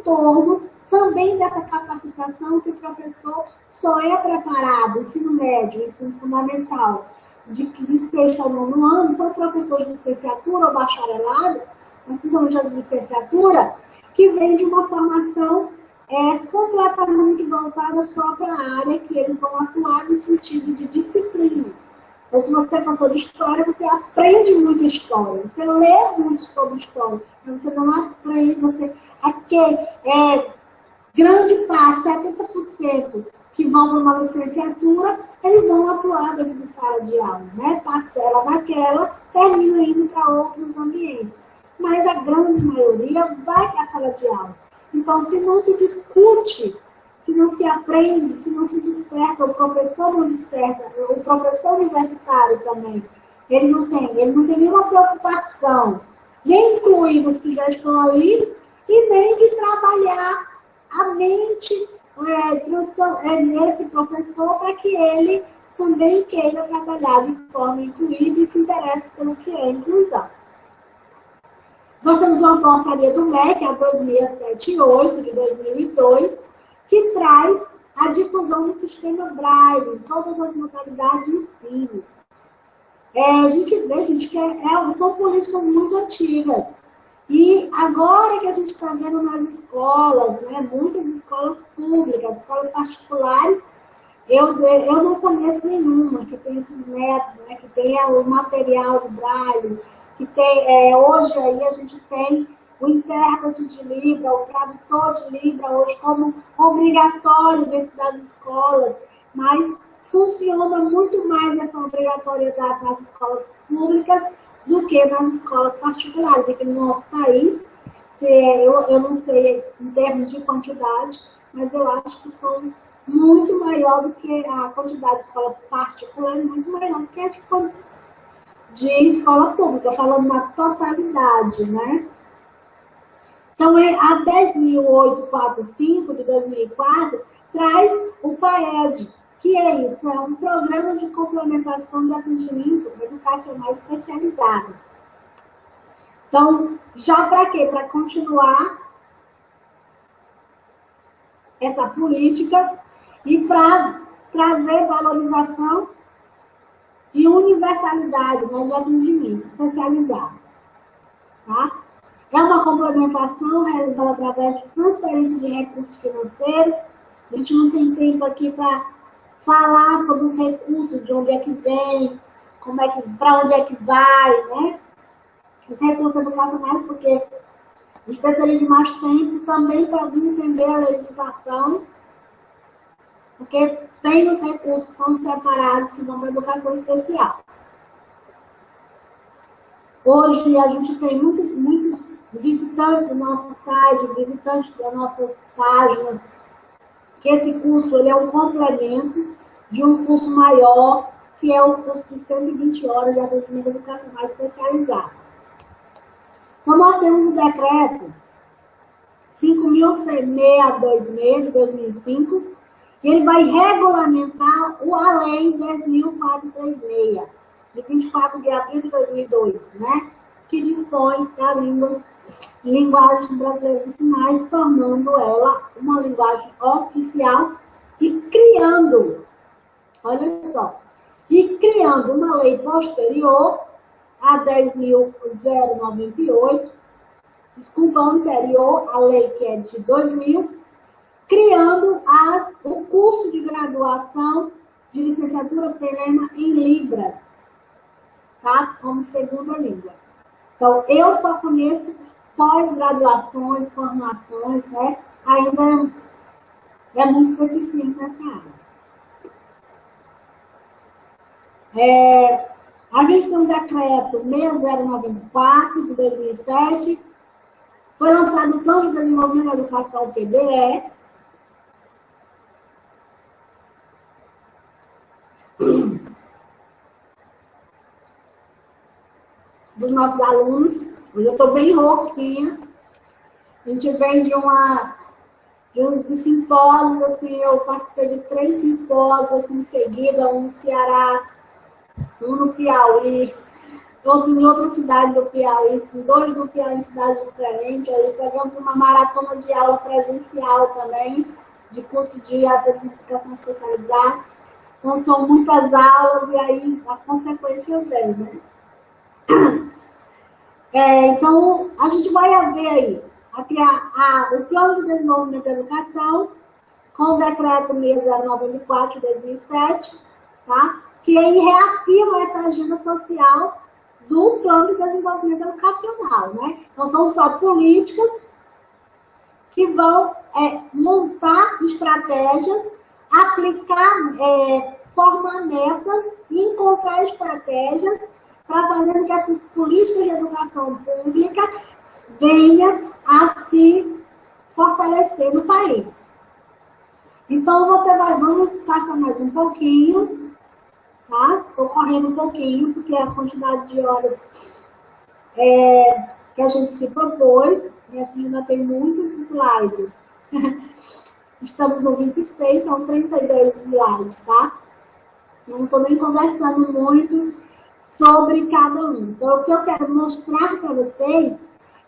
torno também dessa capacitação que o professor só é preparado, ensino médio, ensino fundamental, de sexto ao nono ano, são professores de licenciatura ou bacharelado, mas principalmente as de licenciatura, que vem de uma formação completamente voltada só para a área que eles vão atuar no sentido de disciplina. Então, se você é professor de história, você aprende muito história, você lê muito sobre história, mas você não aprende, grande parte, 70%, que vão para uma licenciatura, eles vão atuar dentro de sala de aula, né? Parcela daquela, termina indo para outros ambientes. Mas a grande maioria vai para a sala de aula. Então, se não se discute, se não se aprende, se não se desperta, o professor não desperta, o professor universitário também, ele não tem nenhuma preocupação, nem incluir os que já estão ali, e nem de trabalhar a mente nesse professor para que ele também queira trabalhar de forma incluída e se interesse pelo que é inclusão. Nós temos uma portaria do MEC, a 2678, de 2002, que traz a difusão do sistema Braille em todas as modalidades de ensino. A gente vê, gente, que são políticas muito antigas. E agora que a gente está vendo nas escolas, né, muitas escolas públicas, escolas particulares, eu não conheço nenhuma que tem esses métodos, né, que tenha o material de Braille, que tem, hoje aí a gente tem o intérprete de Libra, o tradutor de Libra, hoje como obrigatório dentro das escolas, mas funciona muito mais essa obrigatoriedade nas escolas públicas do que nas escolas particulares. Aqui no nosso país, eu não sei em termos de quantidade, mas eu acho que são muito maior do que a quantidade de escola particular, muito maior do que a de escola pública, falando na totalidade, né? Então, a 10.845, de 2004, traz o PAED, que é isso, é um programa de complementação de atendimento educacional especializado. Então, já para quê? Para continuar essa política e para trazer valorização e universalidade, né, de atendimento especializado. Tá? É uma complementação realizada através de transferência de recursos financeiros. A gente não tem tempo aqui para falar sobre os recursos, de onde é que vem, para onde é que vai, né? Os recursos educacionais, porque a gente precisaria de mais tempo também para entender a legislação, porque tem os recursos que são separados que vão para a educação especial. Hoje a gente tem muitos visitantes do nosso site, visitantes da nossa página, que esse curso ele é um complemento de um curso maior, que é o curso de 120 horas de atendimento educacional especializado. Então, nós temos o decreto 5.626 de 2005, e ele vai regulamentar a lei 10.436, de 24 de abril de 2002, né? Que dispõe da linguagem brasileira de sinais, tornando ela uma linguagem oficial e criando, olha só, uma lei posterior a 10.098, desculpa, anterior à lei que é de 2000, criando o curso de graduação de licenciatura plena em Libras, tá? Como segunda língua. Então, eu só conheço pós-graduações, formações, né? Ainda é muito deficiente nessa área. A gente tem um decreto 6094 de 2007, foi lançado o Plano de Desenvolvimento da Educação, PDE, dos nossos alunos. Hoje eu estou bem rouquinha. A gente vem de simpósios, assim, eu participei de 3 simpósios assim, em seguida, um no Ceará, um no Piauí, outro em outra cidade do Piauí, dois do Piauí em cidades diferentes. Aí pegamos uma maratona de aula presencial também, de curso de educação especializada. Então, são muitas aulas e aí a consequência vem, né? Então, a gente vai ver aí o Plano de Desenvolvimento da Educação, com o Decreto 6094 de 2007, tá? Que aí reafirma essa agenda social do Plano de Desenvolvimento Educacional, né? Então, são só políticas que vão montar estratégias, aplicar, formar metas e encontrar estratégias para fazer com que essas políticas de educação pública venham a se fortalecer no país. Então, vamos passar mais um pouquinho, tá? Estou correndo um pouquinho, porque a quantidade de horas que a gente se propôs, e a gente ainda tem muitos slides. Estamos no 26, são 32 slides, tá? Não estou nem conversando muito sobre cada um. Então, o que eu quero mostrar para vocês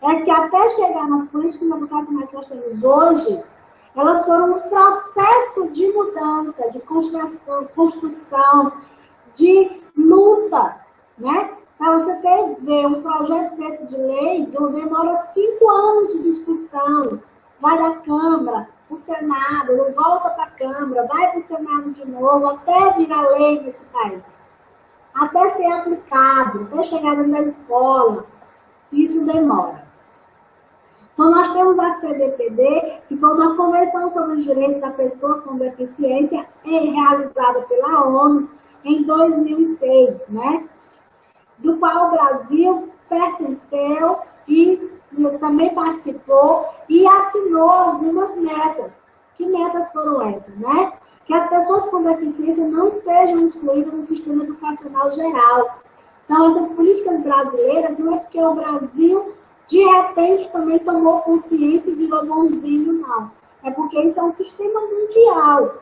é que até chegar nas políticas educacionais que nós temos hoje, elas foram um processo de mudança, de construção, de luta, né? Para você ver um projeto desse de lei, demora 5 anos de discussão, vai da Câmara, o Senado, volta para a Câmara, vai para o Senado de novo, até virar lei nesse país. Até ser aplicado, até chegar na escola, isso demora. Então, nós temos a CBPD, que foi uma Convenção sobre os Direitos da Pessoa com Deficiência, realizada pela ONU em 2006, né? Do qual o Brasil pertenceu e também participou e assinou algumas metas. Que metas foram essas, né? Que as pessoas com deficiência não sejam excluídas do sistema educacional geral. Então, essas políticas brasileiras não é porque o Brasil, de repente, também tomou consciência e virou bonzinho, não. É porque isso é um sistema mundial.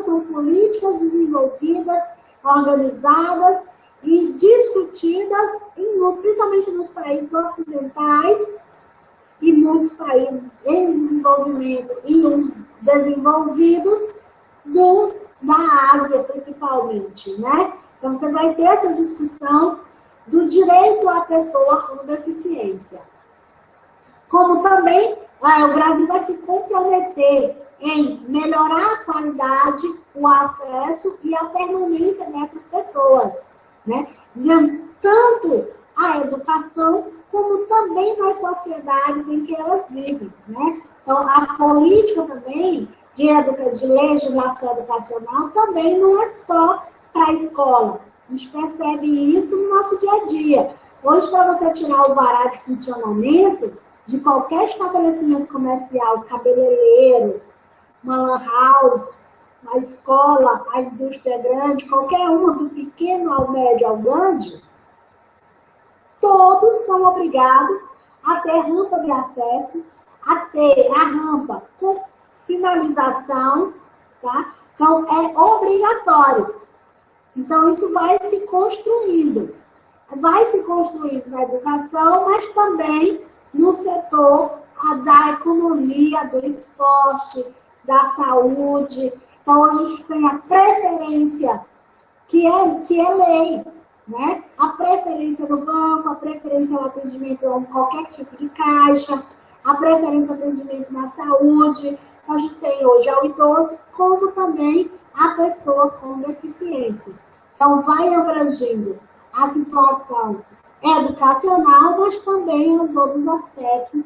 São políticas desenvolvidas, organizadas e discutidas, principalmente nos países ocidentais e muitos países em desenvolvimento e os desenvolvidos da Ásia, principalmente, né? Então, você vai ter essa discussão do direito à pessoa com deficiência. Como também o Brasil vai se comprometer em melhorar a qualidade, o acesso e a permanência dessas pessoas, né? Tanto a educação, como também nas sociedades em que elas vivem, né? Então, a política também de legislação educacional também não é só para a escola. A gente percebe isso no nosso dia a dia. Hoje, para você tirar o alvará de funcionamento de qualquer estabelecimento comercial, cabeleireiro, uma lan house, a escola, a indústria grande, qualquer uma, do pequeno ao médio ao grande, todos são obrigados a ter rampa de acesso, a ter a rampa com sinalização, tá? Então, é obrigatório. Então, isso vai se construindo. Vai se construindo na educação, mas também no setor da economia, do esporte, da saúde. Então, a gente tem a preferência, que é lei, né? A preferência no banco, a preferência no atendimento a qualquer tipo de caixa, a preferência no atendimento na saúde. A gente tem hoje ao idoso, como também a pessoa com deficiência. Então, vai abrangendo a situação educacional, mas também os outros aspectos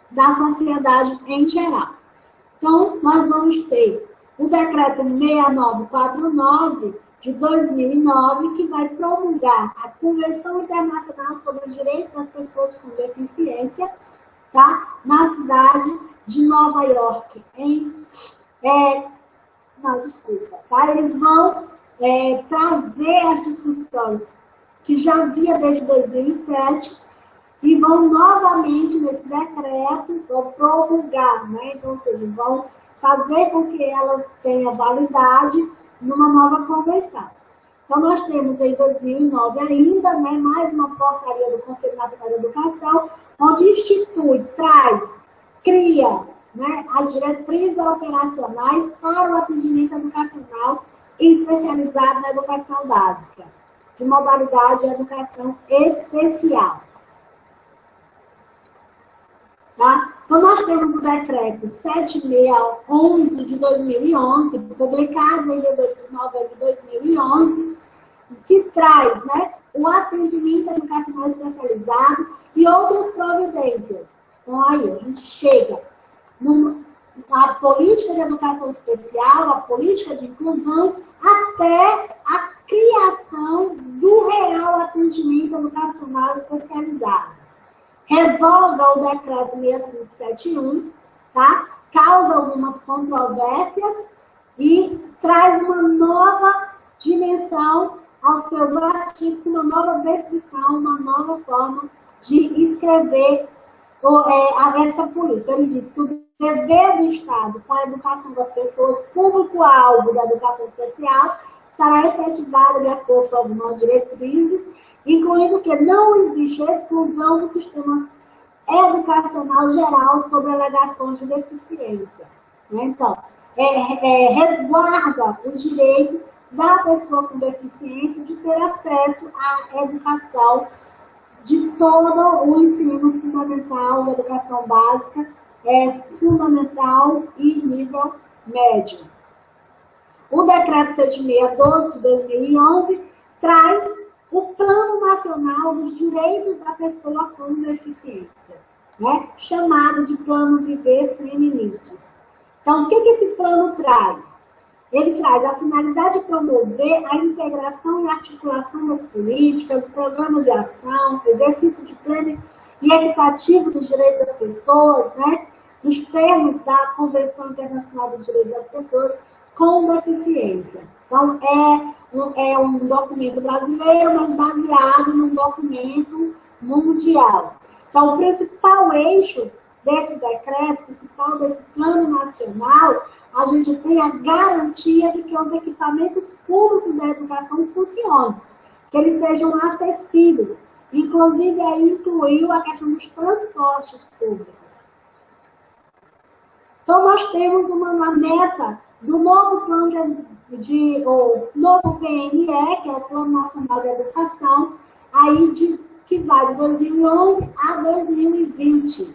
da sociedade em geral. Então, nós vamos ter o Decreto 6949 de 2009, que vai promulgar a Convenção Internacional sobre os Direitos das Pessoas com Deficiência, tá? Na cidade de Nova York. Tá? Eles vão trazer as discussões que já havia desde 2007 e vão novamente nesse decreto promulgar, né? Então, ou seja, vão fazer com que elas tenham validade numa nova convenção. Então, nós temos em 2009 ainda, né, mais uma portaria do Conselho Nacional de Educação, onde institui, traz, cria, né, as diretrizes operacionais para o atendimento educacional especializado na educação básica, de modalidade de educação especial. Tá? Então, nós temos o decreto 7611 de 2011, publicado em 18 de novembro de 2011, que traz, né, o atendimento educacional especializado e outras providências. Então, aí, a gente chega na política de educação especial, a política de inclusão, até a criação do real atendimento educacional especializado. Revoga o decreto 6571, tá? Causa algumas controvérsias e traz uma nova dimensão aos seus artigos, uma nova descrição, uma nova forma de escrever essa política. Ele diz que o dever do Estado com a educação das pessoas, público-alvo da educação especial, será efetivado de acordo com algumas diretrizes, incluindo que não existe exclusão do sistema educacional geral sobre alegações de deficiência. Então, resguarda o direito da pessoa com deficiência de ter acesso à educação de todo o ensino fundamental, a educação básica, fundamental e nível médio. O decreto 7612 de 2011 traz o Plano Nacional dos Direitos da Pessoa com Deficiência, né? Chamado de Plano Viver Sem Limites. Então, o que esse plano traz? Ele traz a finalidade de promover a integração e articulação das políticas, programas de ação, exercício de pleno e equitativo dos direitos das pessoas, né? Nos termos da Convenção Internacional dos Direitos das Pessoas com Deficiência. Então, é um documento brasileiro, mas baseado num documento mundial. Então, o principal eixo desse decreto, principal desse plano nacional, a gente tem a garantia de que os equipamentos públicos da educação funcionem, que eles sejam acessíveis. Inclusive, aí incluiu a questão dos transportes públicos. Então, nós temos uma meta do novo plano novo PNE, que é o Plano Nacional de Educação, aí que vai de 2011 a 2020.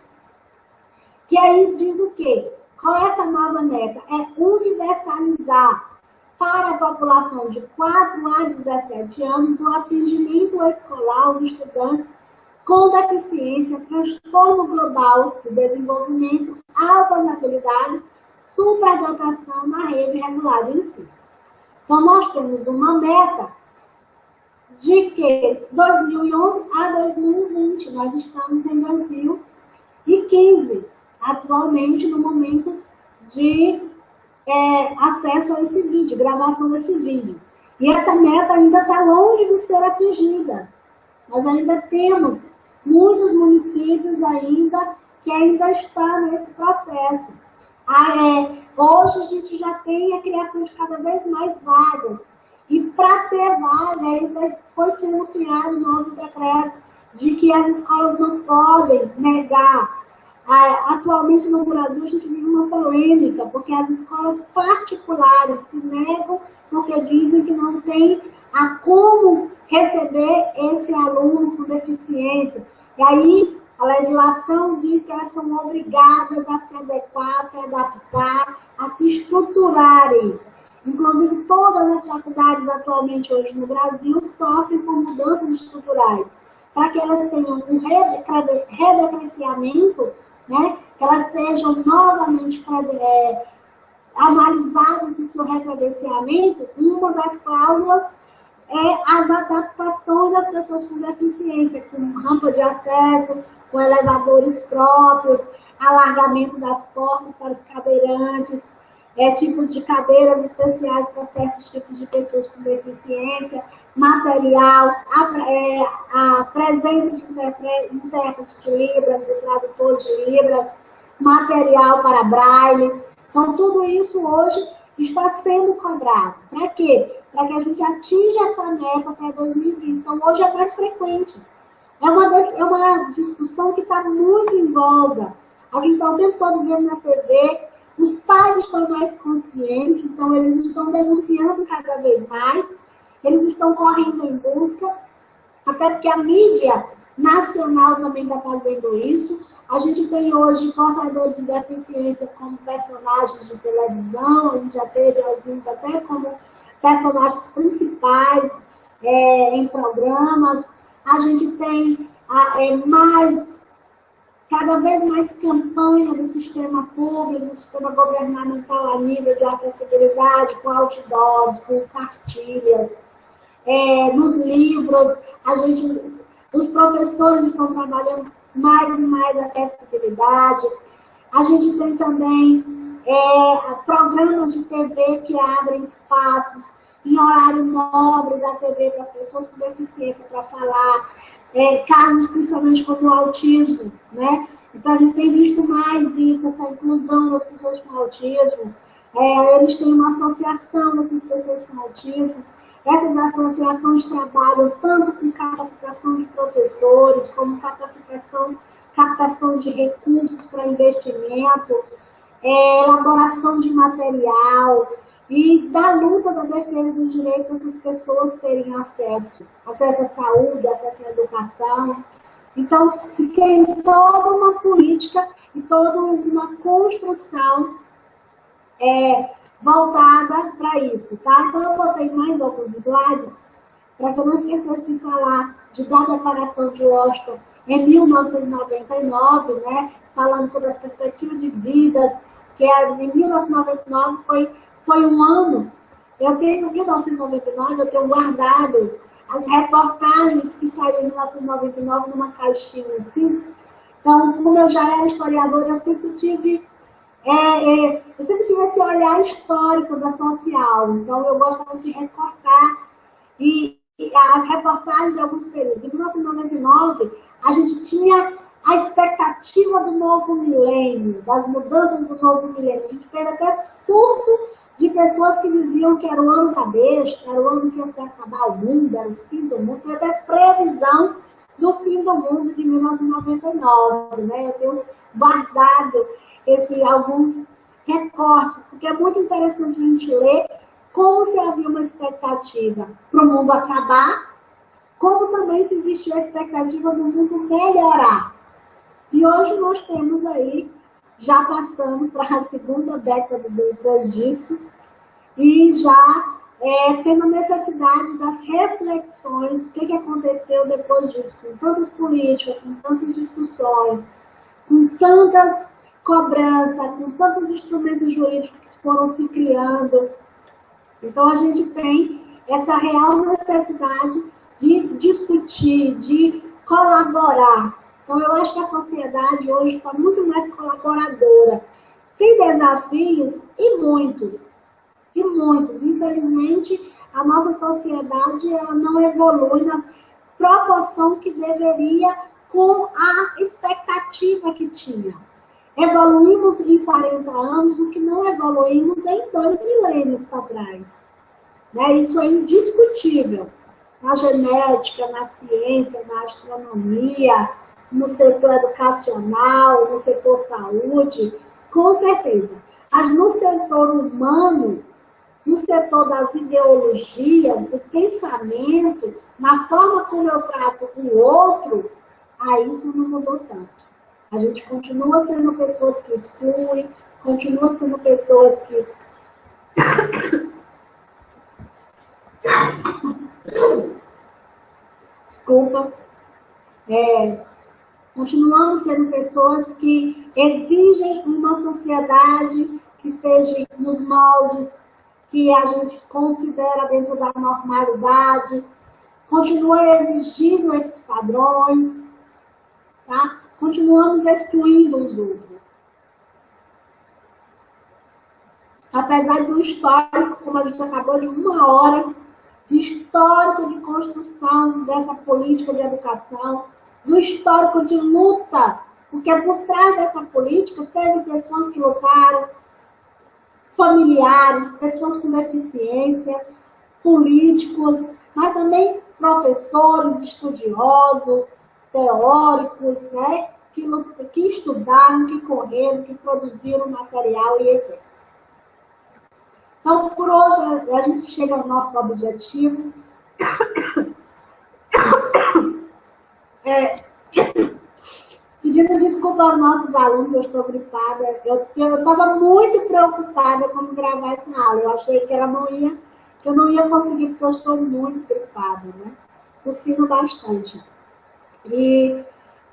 Que aí diz o quê? Qual é essa nova meta? É universalizar para a população de 4 a 17 anos o atendimento escolar aos estudantes com deficiência, transtorno global do desenvolvimento, altas habilidades, superdotação na rede regular de ensino. Então, nós temos uma meta de que 2011 a 2020, nós estamos em 2015, atualmente no momento de acesso a esse vídeo, gravação desse vídeo. E essa meta ainda está longe de ser atingida. Nós ainda temos muitos municípios ainda que ainda estão nesse processo. Hoje a gente já tem a criação de cada vez mais vagas. E para ter vaga, ainda foi sendo criado novos decretos de que as escolas não podem negar. Atualmente no Brasil a gente vive uma polêmica, porque as escolas particulares se negam porque dizem que não tem como receber esse aluno com deficiência. E aí a legislação diz que elas são obrigadas a se adequar, a se adaptar, a se estruturarem. Inclusive, todas as faculdades atualmente hoje no Brasil sofrem com mudanças estruturais, para que elas tenham um redecrenciamento, né, que elas sejam novamente analisadas em seu recredenciamento. Uma das cláusulas é as adaptações das pessoas com deficiência, com rampa de acesso, com elevadores próprios, alargamento das portas para os cadeirantes, tipo de cadeiras especiais para certos tipos de pessoas com deficiência, material, a presença de intérprete de Libras, de tradutor de Libras, material para braille. Então, tudo isso hoje está sendo cobrado. Para quê? Para que a gente atinja essa meta até 2020. Então, hoje é mais frequente. É uma discussão que está muito em voga. A gente está o tempo todo vendo na TV, os pais estão mais conscientes, então eles estão denunciando cada vez mais, eles estão correndo em busca, até porque a mídia nacional também está fazendo isso. A gente tem hoje portadores de deficiência como personagens de televisão, a gente já teve alguns até como personagens principais em programas. A gente tem cada vez mais campanha do sistema público, do sistema governamental a nível de acessibilidade, com outdoors, com cartilhas. Nos livros, os professores estão trabalhando mais e mais a acessibilidade. A gente tem também programas de TV que abrem espaços em horário nobre da TV para as pessoas com deficiência para falar, casos principalmente como o autismo, né? Então a gente tem visto mais isso, essa inclusão das pessoas com autismo. Eles têm uma associação dessas pessoas com autismo. Essas associações trabalham tanto com capacitação de professores, como captação de recursos para investimento, elaboração de material e da luta da defesa dos direitos dessas pessoas terem acesso à saúde, acesso à educação. Então, se tem toda uma política e toda uma construção voltada para isso, tá? Então, eu botei mais alguns slides para que eu não esquecesse de falar da Declaração de Washington em 1999, né? Falando sobre as perspectivas de vidas, que em 1999 foi um ano. Em 1999, eu tenho guardado as reportagens que saíram em 1999 numa caixinha assim. Então, como eu já era historiadora, eu sempre tive esse olhar histórico da social. Então, eu gostava de recortar as reportagens de alguns períodos. Em 1999, a gente tinha a expectativa do novo milênio, das mudanças do novo milênio. A gente teve até surto de pessoas que diziam que era o ano da besta, era o ano que ia se acabar o mundo, era o fim do mundo. Teve até previsão do fim do mundo de 1999, né? Eu tenho guardado alguns recortes, porque é muito interessante a gente ler como se havia uma expectativa para o mundo acabar, como também se existiu a expectativa do mundo melhorar. E hoje nós temos aí, já passando para a segunda década depois disso, e já tendo a necessidade das reflexões, o que aconteceu depois disso, com tantas políticas, com tantas discussões, com tantas cobranças, com tantos instrumentos jurídicos que foram se criando. Então, a gente tem essa real necessidade de discutir, de colaborar. Então, eu acho que a sociedade hoje está muito mais colaboradora. Tem desafios e muitos. E muitos. Infelizmente, a nossa sociedade ela não evolui na proporção que deveria com a expectativa que tinha. Evoluímos em 40 anos o que não evoluímos em 2 milênios para trás. Né? Isso é indiscutível. Na genética, na ciência, na astronomia, no setor educacional, no setor saúde, com certeza. Mas no setor humano, no setor das ideologias, do pensamento, na forma como eu trato o outro, aí isso não mudou tanto. A gente continua sendo pessoas que excluem, continua sendo pessoas que... Desculpa. Continuamos sendo pessoas que exigem uma sociedade que seja nos moldes que a gente considera dentro da normalidade, continua exigindo esses padrões, tá? Continuamos excluindo os outros. Apesar do histórico, como a gente acabou de 1 hora, de histórico de construção dessa política de educação, do histórico de luta, porque por trás dessa política teve pessoas que lutaram, familiares, pessoas com deficiência, políticos, mas também professores, estudiosos, teóricos, né, que estudaram, que correram, que produziram material e etc. Então, por hoje, a gente chega ao nosso objetivo. Pedindo desculpa aos nossos alunos, eu estou gripada. Eu estava muito preocupada como gravar essa aula. Eu achei que eu não ia conseguir, porque eu estou muito gripada, né? Tossindo bastante. E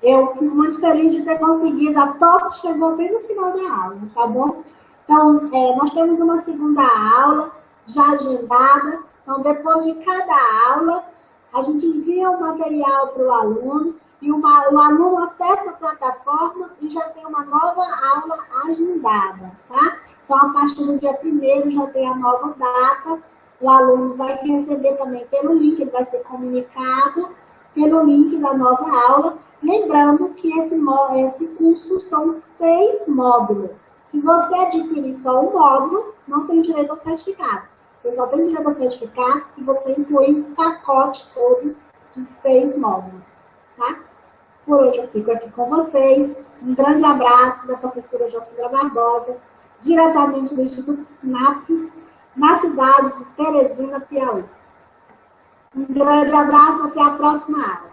eu fui muito feliz de ter conseguido. A tosse chegou bem no final da aula, tá bom? Então, nós temos uma segunda aula já agendada. Então, depois de cada aula, a gente envia o material para o aluno e o aluno acessa a plataforma e já tem uma nova aula agendada, tá? Então, a partir do dia 1º já tem a nova data. O aluno vai receber também pelo link, ele vai ser comunicado pelo link da nova aula. Lembrando que esse curso são 6 módulos. Se você adquirir só um módulo, não tem direito ao certificado. Você só tem direito ao certificado se você incluir um pacote todo de 6 módulos. Tá? Por hoje eu fico aqui com vocês. Um grande abraço da professora Jocindra Barbosa, diretamente do Instituto Sinapsis, na cidade de Teresina, Piauí. Um grande abraço, até a próxima aula.